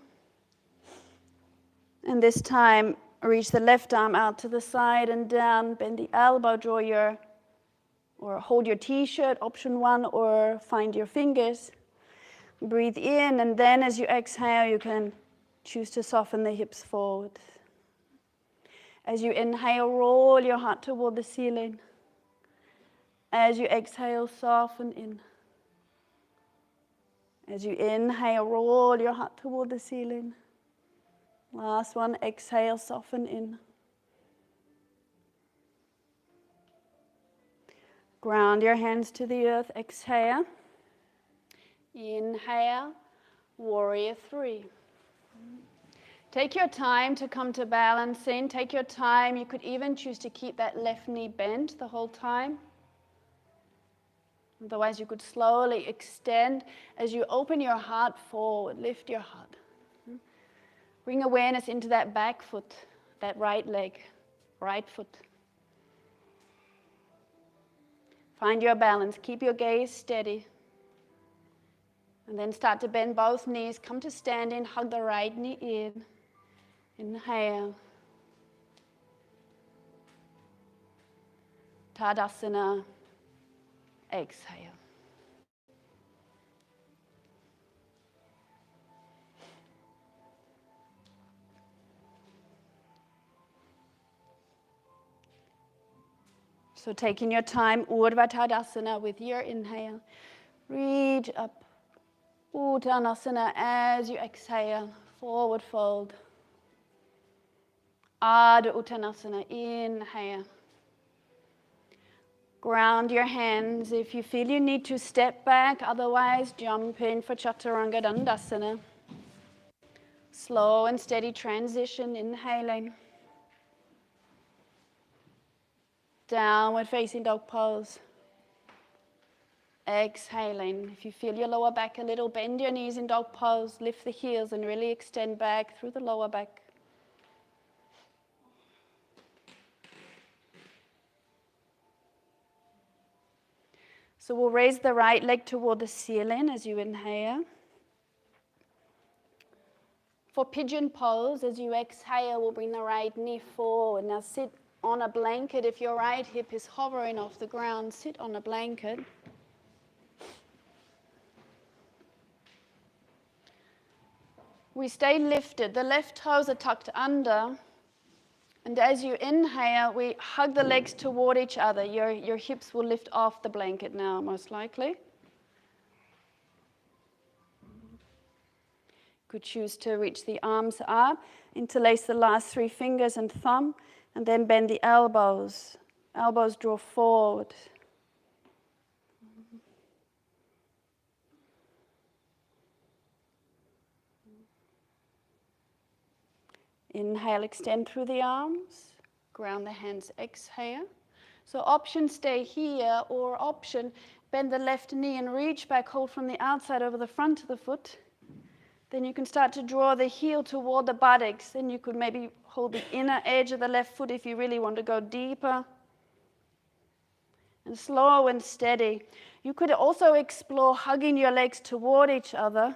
And this time, reach the left arm out to the side and down, bend the elbow, or hold your t-shirt, option 1, or find your fingers. Breathe in, and then as you exhale, you can choose to soften the hips forward. As you inhale, roll your heart toward the ceiling. As you exhale, soften in. As you inhale, roll your heart toward the ceiling. Last one, exhale, soften in. Ground your hands to the earth, exhale. Inhale, warrior 3. Take your time to come to balancing. Take your time. You could even choose to keep that left knee bent the whole time. Otherwise, you could slowly extend as you open your heart forward. Lift your heart. Bring awareness into that back foot, that right leg, right foot. Find your balance. Keep your gaze steady. And then start to bend both knees. Come to standing. Hug the right knee in. Inhale. Tadasana. Exhale. So taking your time, Urdhva Tadasana with your inhale. Reach up. Uttanasana as you exhale. Forward fold. Adho Uttanasana. Inhale. Ground your hands if you feel you need to step back, otherwise jump in for Chaturanga Dandasana. Slow and steady transition, inhaling. Downward facing dog pose. Exhaling. If you feel your lower back a little, bend your knees in dog pose, lift the heels and really extend back through the lower back. So we'll raise the right leg toward the ceiling as you inhale. For pigeon pose, as you exhale, we'll bring the right knee forward. Now sit on a blanket. If your right hip is hovering off the ground, sit on a blanket. We stay lifted. The left toes are tucked under. And as you inhale, we hug the legs toward each other. Your hips will lift off the blanket now, most likely. Could choose to reach the arms up, interlace the last 3 fingers and thumb, and then bend the elbows. Elbows draw forward. Inhale, extend through the arms. Ground the hands, exhale. So option, stay here, or option, bend the left knee and reach back, hold from the outside over the front of the foot. Then you can start to draw the heel toward the buttocks. Then you could maybe hold the inner edge of the left foot if you really want to go deeper. And slow and steady. You could also explore hugging your legs toward each other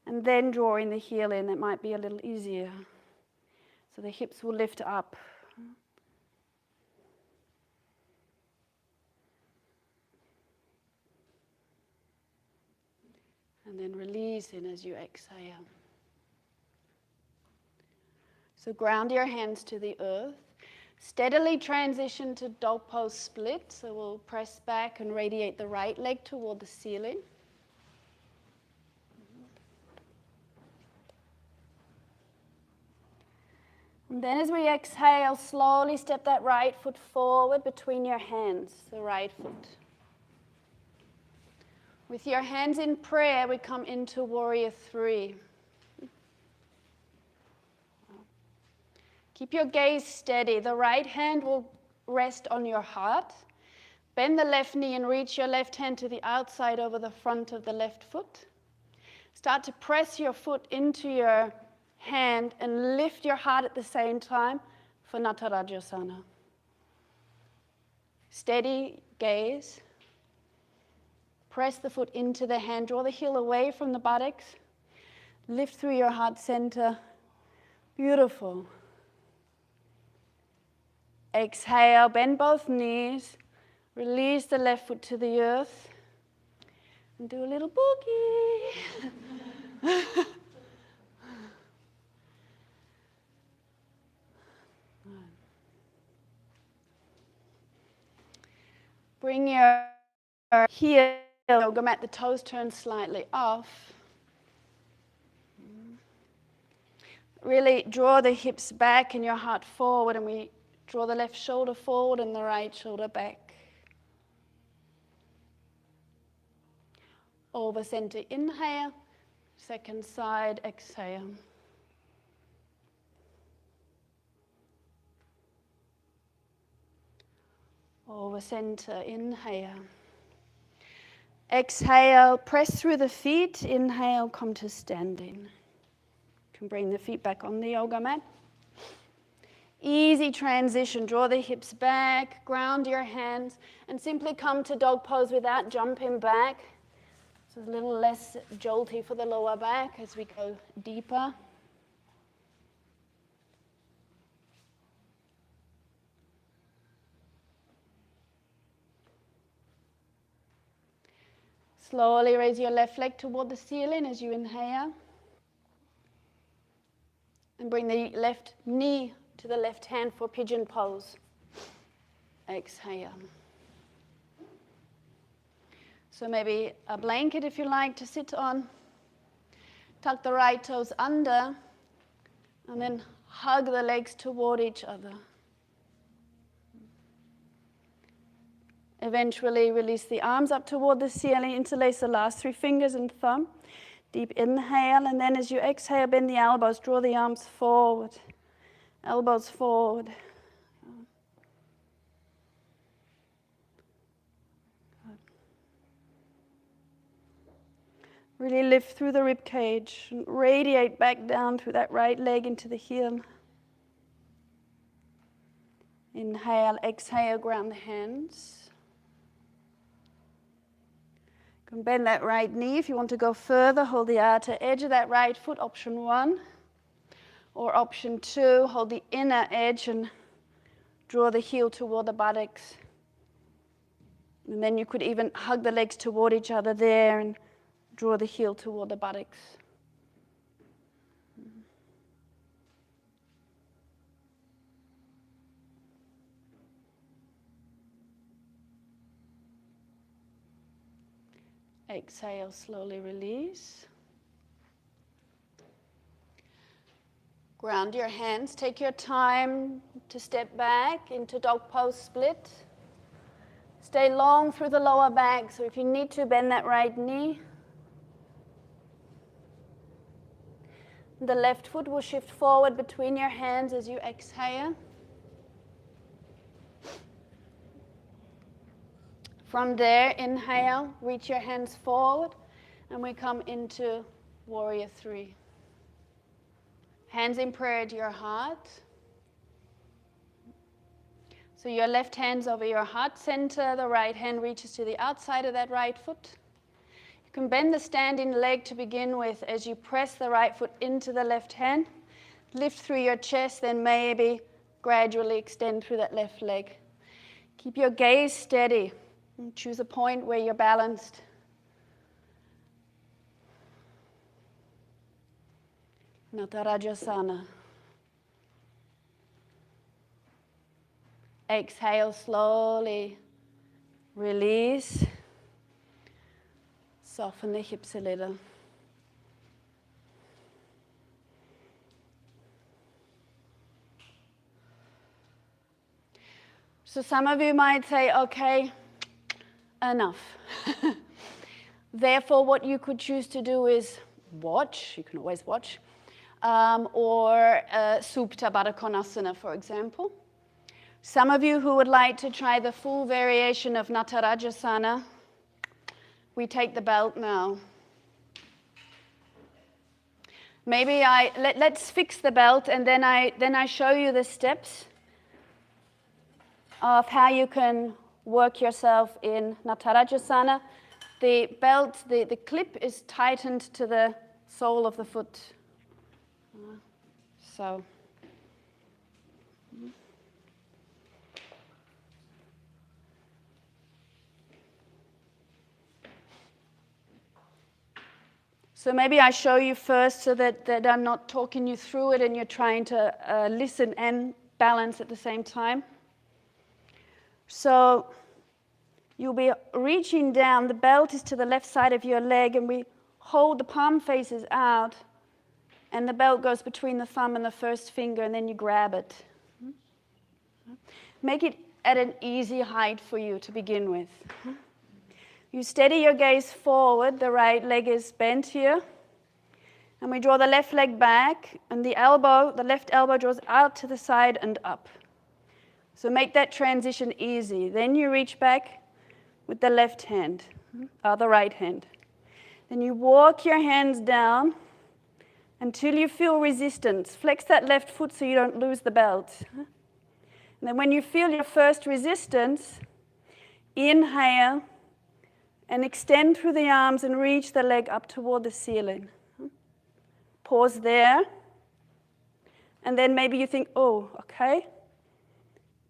and then drawing the heel in. It might be a little easier. So the hips will lift up. And then release in as you exhale. So ground your hands to the earth. Steadily transition to dog pose split. So we'll press back and radiate the right leg toward the ceiling. And then as we exhale, slowly step that right foot forward between your hands, the right foot. With your hands in prayer, we come into Warrior 3. Keep your gaze steady. The right hand will rest on your heart. Bend the left knee and reach your left hand to the outside over the front of the left foot. Start to press your foot into your hand and lift your heart at the same time for Natarajasana. Steady gaze. Press the foot into the hand. Draw the heel away from the buttocks. Lift through your heart center. Beautiful. Exhale, bend both knees. Release the left foot to the earth. And do a little boogie. Bring your heel, yoga mat, the toes turn slightly off. Really draw the hips back and your heart forward, and we draw the left shoulder forward and the right shoulder back. Over center, inhale. Second side, exhale. Over center, inhale. Exhale, press through the feet. Inhale, come to standing. You can bring the feet back on the yoga mat. Easy transition. Draw the hips back, ground your hands, and simply come to dog pose without jumping back. So it's a little less jolty for the lower back as we go deeper. Slowly raise your left leg toward the ceiling as you inhale. And bring the left knee to the left hand for pigeon pose. Exhale. So maybe a blanket if you like to sit on. Tuck the right toes under. And then hug the legs toward each other. Eventually release the arms up toward the ceiling, interlace the last 3 fingers and thumb. Deep inhale, and then as you exhale, bend the elbows, draw the arms forward. Elbows forward. Really lift through the rib cage and radiate back down through that right leg into the heel. Inhale, exhale, ground the hands. You can bend that right knee if you want to go further. Hold the outer edge of that right foot, option 1. Or option 2, hold the inner edge and draw the heel toward the buttocks. And then you could even hug the legs toward each other there and draw the heel toward the buttocks. Exhale, slowly release. Ground your hands. Take your time to step back into dog pose split. Stay long through the lower back, so if you need to, bend that right knee. The left foot will shift forward between your hands as you exhale. From there, inhale, reach your hands forward, and we come into Warrior Three. Hands in prayer to your heart. So your left hand's over your heart center, the right hand reaches to the outside of that right foot. You can bend the standing leg to begin with as you press the right foot into the left hand. Lift through your chest, then maybe gradually extend through that left leg. Keep your gaze steady. And choose a point where you're balanced. Natarajasana. Exhale slowly. Release. Soften the hips a little. So some of you might say, okay, enough. Therefore, what you could choose to do is watch. You can always watch. Or Supta Baddha Konasana, for example. Some of you who would like to try the full variation of Natarajasana, we take the belt now. Maybe let's fix the belt, and then I show you the steps of how you can work yourself in Natarajasana. The belt, the clip is tightened to the sole of the foot. So. So maybe I show you first so that I'm not talking you through it and you're trying to listen and balance at the same time. So you'll be reaching down. The belt is to the left side of your leg, and we hold the palm faces out, and the belt goes between the thumb and the first finger, and then you grab it. Make it at an easy height for you to begin with. You steady your gaze forward, the right leg is bent here, and we draw the left leg back, and the left elbow draws out to the side and up. So make that transition easy. Then you reach back with the left hand, the right hand. Then you walk your hands down until you feel resistance. Flex that left foot so you don't lose the belt. And then when you feel your first resistance, inhale, and extend through the arms and reach the leg up toward the ceiling. Pause there. And then maybe you think, oh, okay.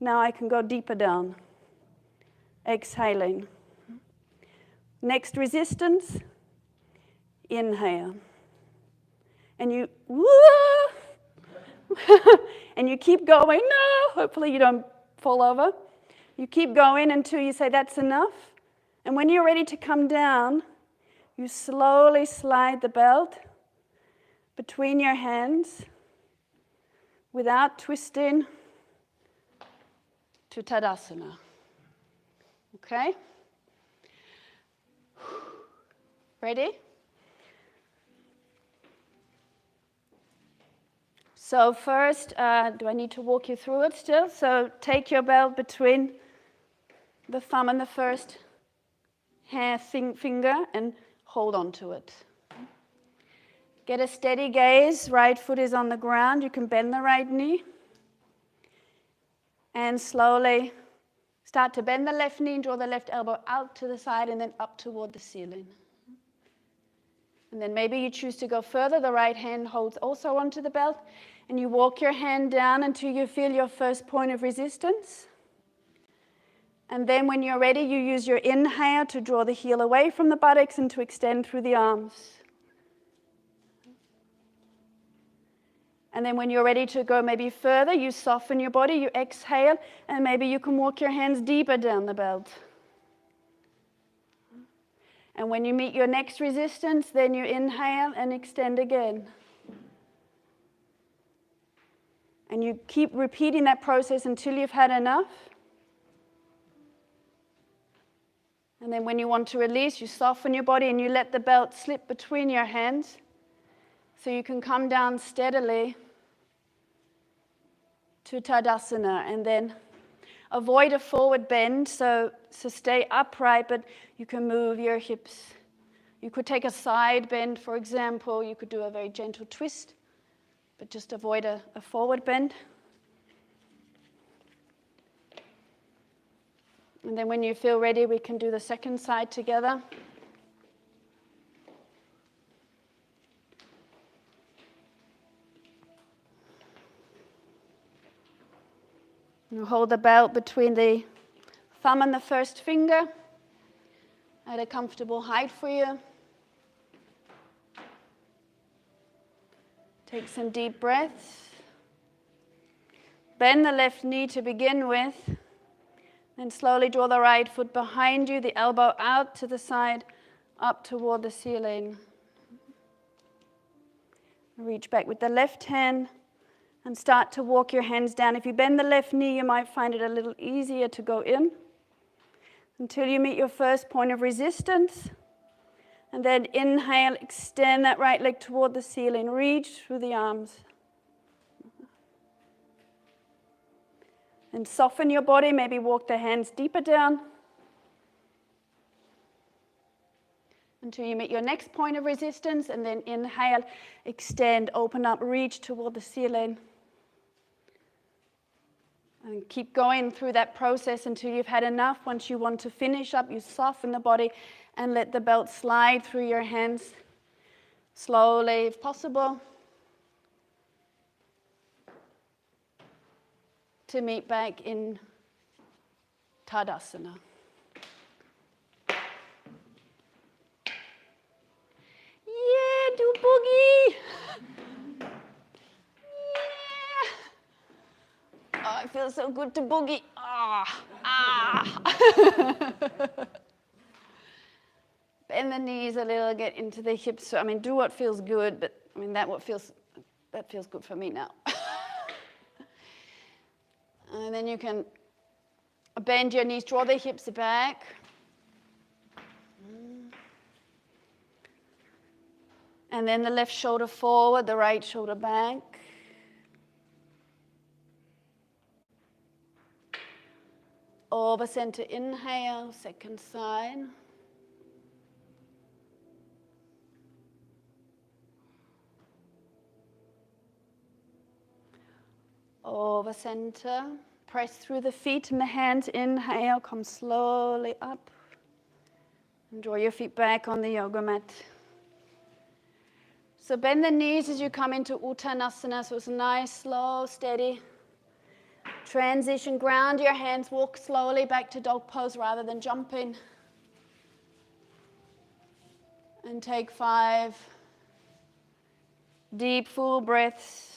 Now I can go deeper down. Exhaling. Next resistance. Inhale. And you, and you keep going. No, hopefully you don't fall over. You keep going until you say that's enough. And when you're ready to come down, you slowly slide the belt between your hands without twisting to Tadasana. Okay? Ready? So first, do I need to walk you through it still? So take your belt between the thumb and the first finger and hold on to it. Get a steady gaze. Right foot is on the ground. You can bend the right knee. And slowly start to bend the left knee and draw the left elbow out to the side and then up toward the ceiling. And then maybe you choose to go further. The right hand holds also onto the belt. And you walk your hand down until you feel your first point of resistance. And then when you're ready, you use your inhale to draw the heel away from the buttocks and to extend through the arms. And then when you're ready to go maybe further, you soften your body, you exhale, and maybe you can walk your hands deeper down the belt. And when you meet your next resistance, then you inhale and extend again. And you keep repeating that process until you've had enough. And then when you want to release, you soften your body and you let the belt slip between your hands so you can come down steadily to Tadasana. And then avoid a forward bend, so stay upright, but you can move your hips. You could take a side bend, for example. You could do a very gentle twist, but just avoid a forward bend. And then when you feel ready, we can do the second side together. You hold the belt between the thumb and the first finger at a comfortable height for you. Take some deep breaths. Bend the left knee to begin with. Then slowly draw the right foot behind you, the elbow out to the side, up toward the ceiling. Reach back with the left hand and start to walk your hands down. If you bend the left knee, you might find it a little easier to go in until you meet your first point of resistance. And then inhale, extend that right leg toward the ceiling. Reach through the arms. And soften your body, maybe walk the hands deeper down until you meet your next point of resistance, and then inhale, extend, open up, reach toward the ceiling. And keep going through that process until you've had enough. Once you want to finish up, you soften the body and let the belt slide through your hands slowly if possible, to meet back in Tadasana. Yeah, do boogie. Yeah. Oh, it feels so good to boogie. Ah. Bend the knees a little, get into the hips. So, do what feels good, but that feels good for me now. And then you can bend your knees, draw the hips back. And then the left shoulder forward, the right shoulder back. Over center, inhale, second side. Over center, press through the feet and the hands, inhale, come slowly up. And draw your feet back on the yoga mat. So bend the knees as you come into Uttanasana, so it's a nice, slow, steady transition. Ground your hands, walk slowly back to dog pose rather than jumping. And take 5 deep, full breaths.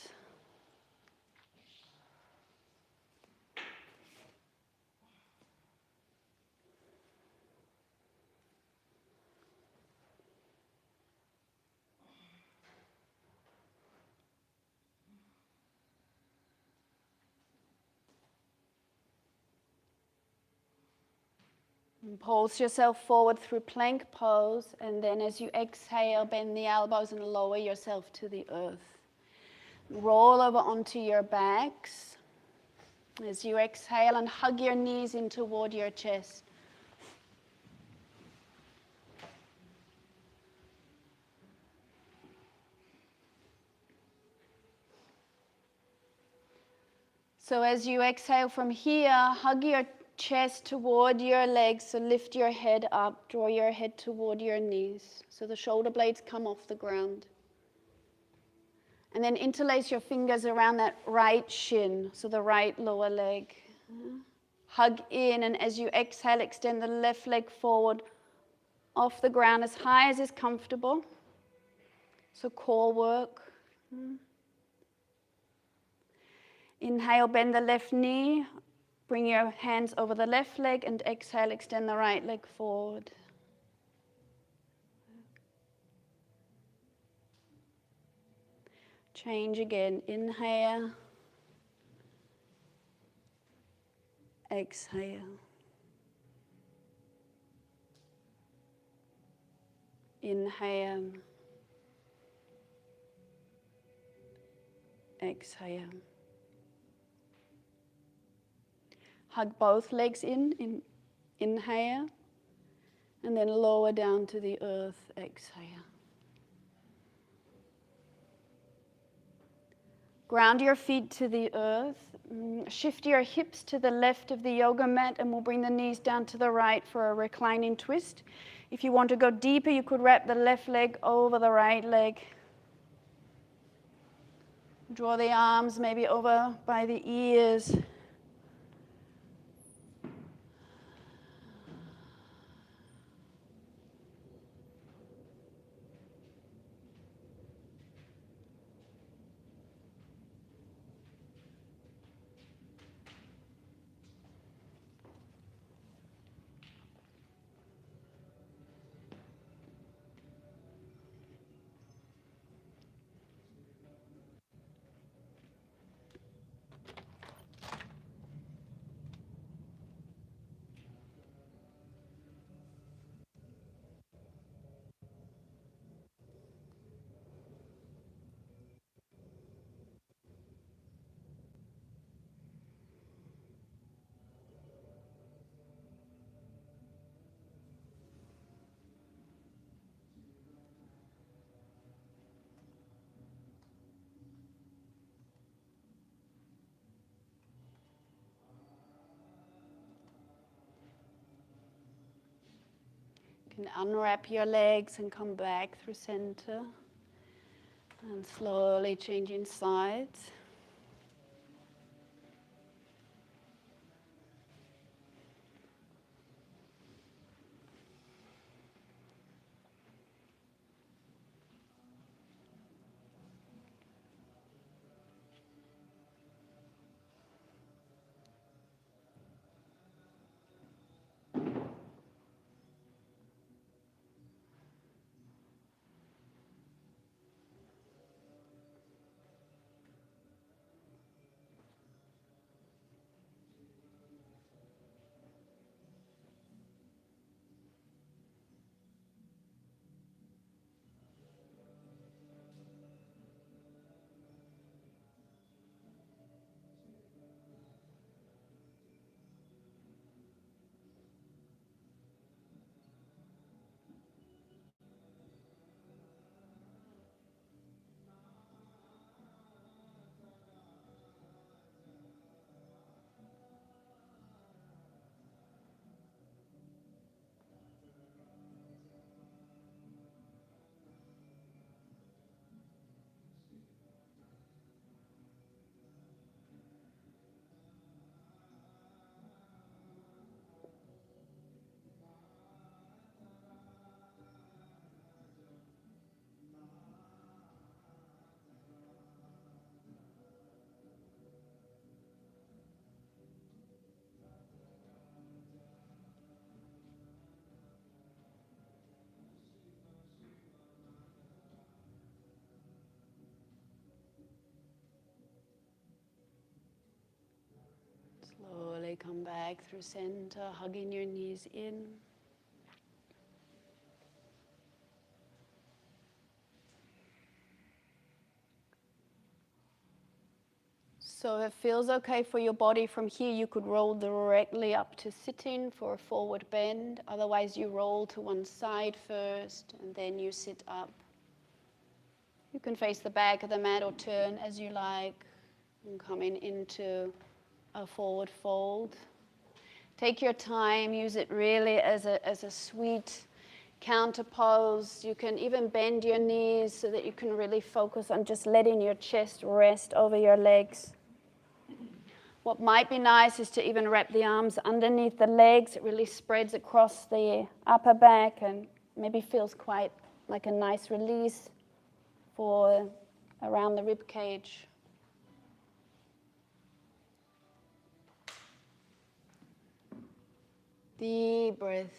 And pulse yourself forward through plank pose, and then as you exhale, bend the elbows and lower yourself to the earth. Roll over onto your backs as you exhale, and hug your knees in toward your chest. So as you exhale from here, hug your chest toward your legs, so lift your head up, draw your head toward your knees, so the shoulder blades come off the ground. And then interlace your fingers around that right shin, so the right lower leg. Hug in, and as you exhale, extend the left leg forward off the ground as high as is comfortable. So core work. Inhale, bend the left knee. Bring your hands over the left leg, and exhale, extend the right leg forward. Change again. Inhale. Exhale. Inhale. Exhale. Hug both legs in. Inhale. And then lower down to the earth. Exhale. Ground your feet to the earth. Shift your hips to the left of the yoga mat, and we'll bring the knees down to the right for a reclining twist. If you want to go deeper, you could wrap the left leg over the right leg. Draw the arms maybe over by the ears. You can unwrap your legs and come back through center. And slowly changing sides. Slowly come back through center, hugging your knees in. So if it feels okay for your body from here, you could roll directly up to sitting for a forward bend. Otherwise, you roll to one side first, and then you sit up. You can face the back of the mat or turn as you like, and coming into a forward fold. Take your time, use it really as a sweet counter pose. You can even bend your knees so that you can really focus on just letting your chest rest over your legs. What might be nice is to even wrap the arms underneath the legs. It really spreads across the upper back and maybe feels quite like a nice release for around the rib cage. Deep breaths.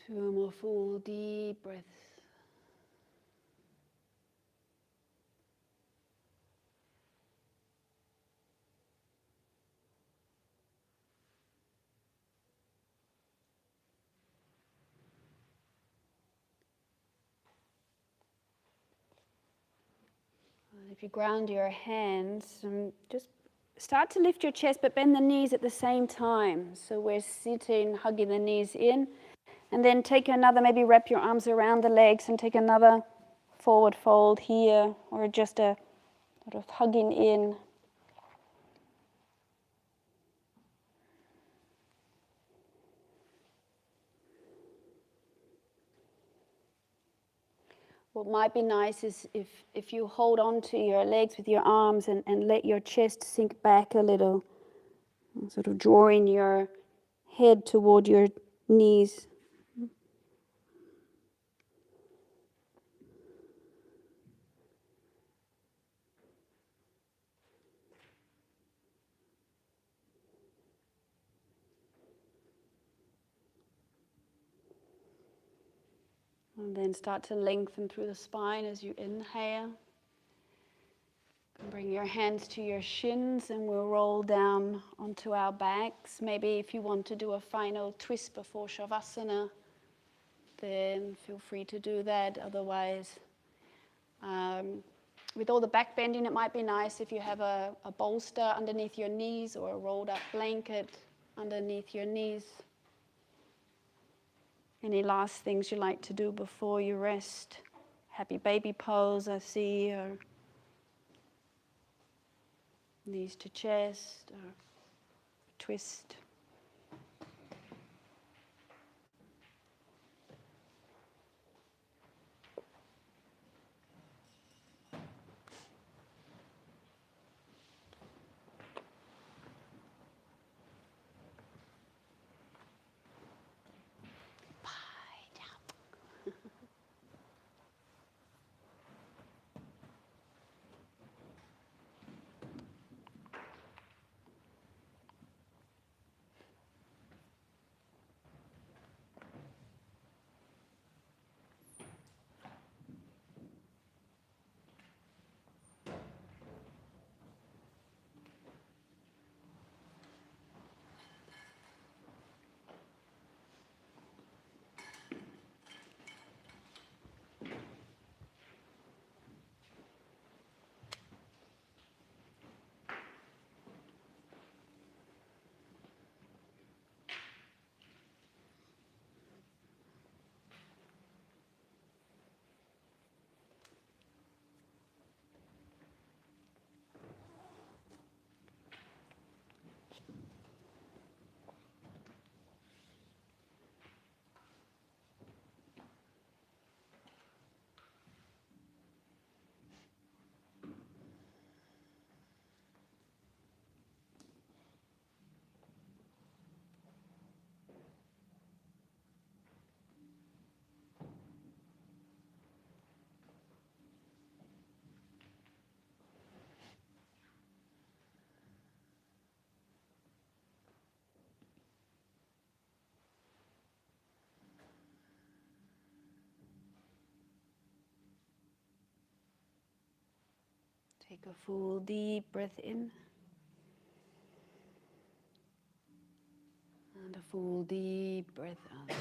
2 more full deep breaths. If you ground your hands, just start to lift your chest, but bend the knees at the same time. So we're sitting, hugging the knees in, and then take another, maybe wrap your arms around the legs and take another forward fold here, or just a sort of hugging in. What might be nice is if you hold on to your legs with your arms and let your chest sink back a little, sort of drawing your head toward your knees. And then start to lengthen through the spine as you inhale. Bring your hands to your shins and we'll roll down onto our backs. Maybe if you want to do a final twist before Shavasana, then feel free to do that. Otherwise, with all the back bending, it might be nice if you have a bolster underneath your knees or a rolled up blanket underneath your knees. Any last things you like to do before you rest? Happy baby pose, I see, or knees to chest, or twist. Take a full deep breath in and a full deep breath out.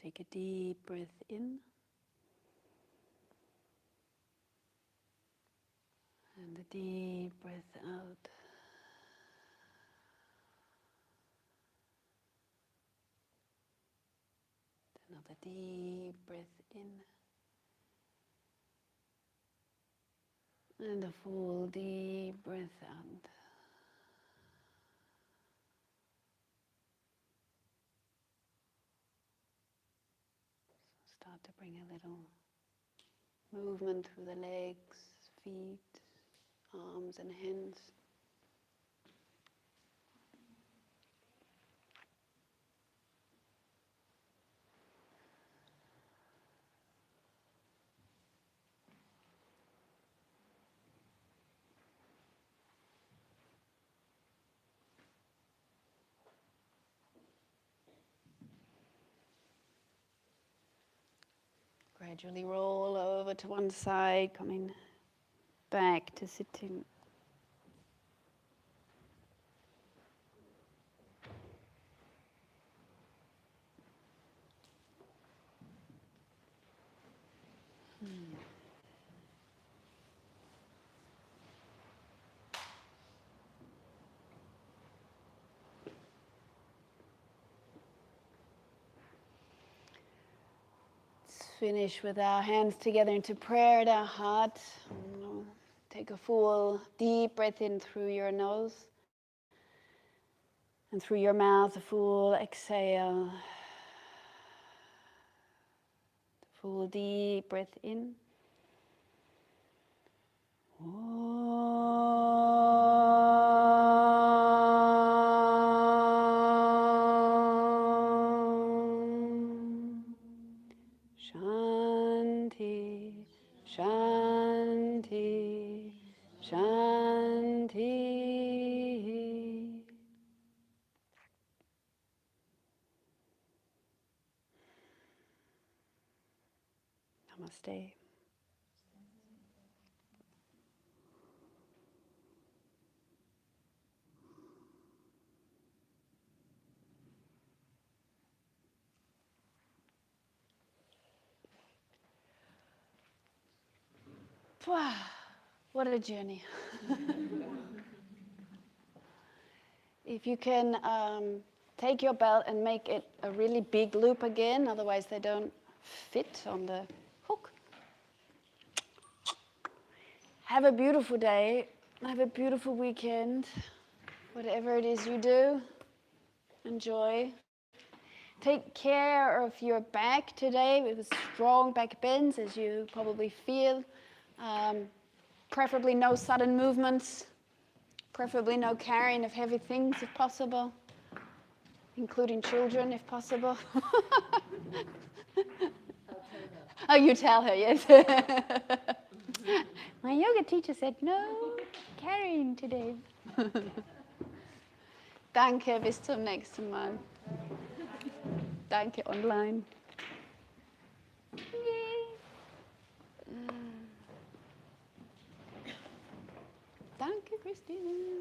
Take a deep breath in. And a deep breath out. Another deep breath in. And a full deep breath out. Start to bring a little movement through the legs, feet, arms and hands. Gradually roll over to one side, coming back to sitting. Finish with our hands together into prayer at our heart. Take a full deep breath in through your nose. And through your mouth, a full exhale. Full deep breath in. Shanti, Shanti, Shanti. Namaste. Wow, what a journey. If you can take your belt and make it a really big loop again, otherwise they don't fit on the hook. Have a beautiful day. Have a beautiful weekend. Whatever it is you do, enjoy. Take care of your back today with strong back bends, as you probably feel. Preferably no sudden movements. Preferably no carrying of heavy things if possible, including children if possible. Oh, you tell her, yes. My yoga teacher said no carrying today. Danke, bis zum nächsten Mal. Danke online. Danke, Christine.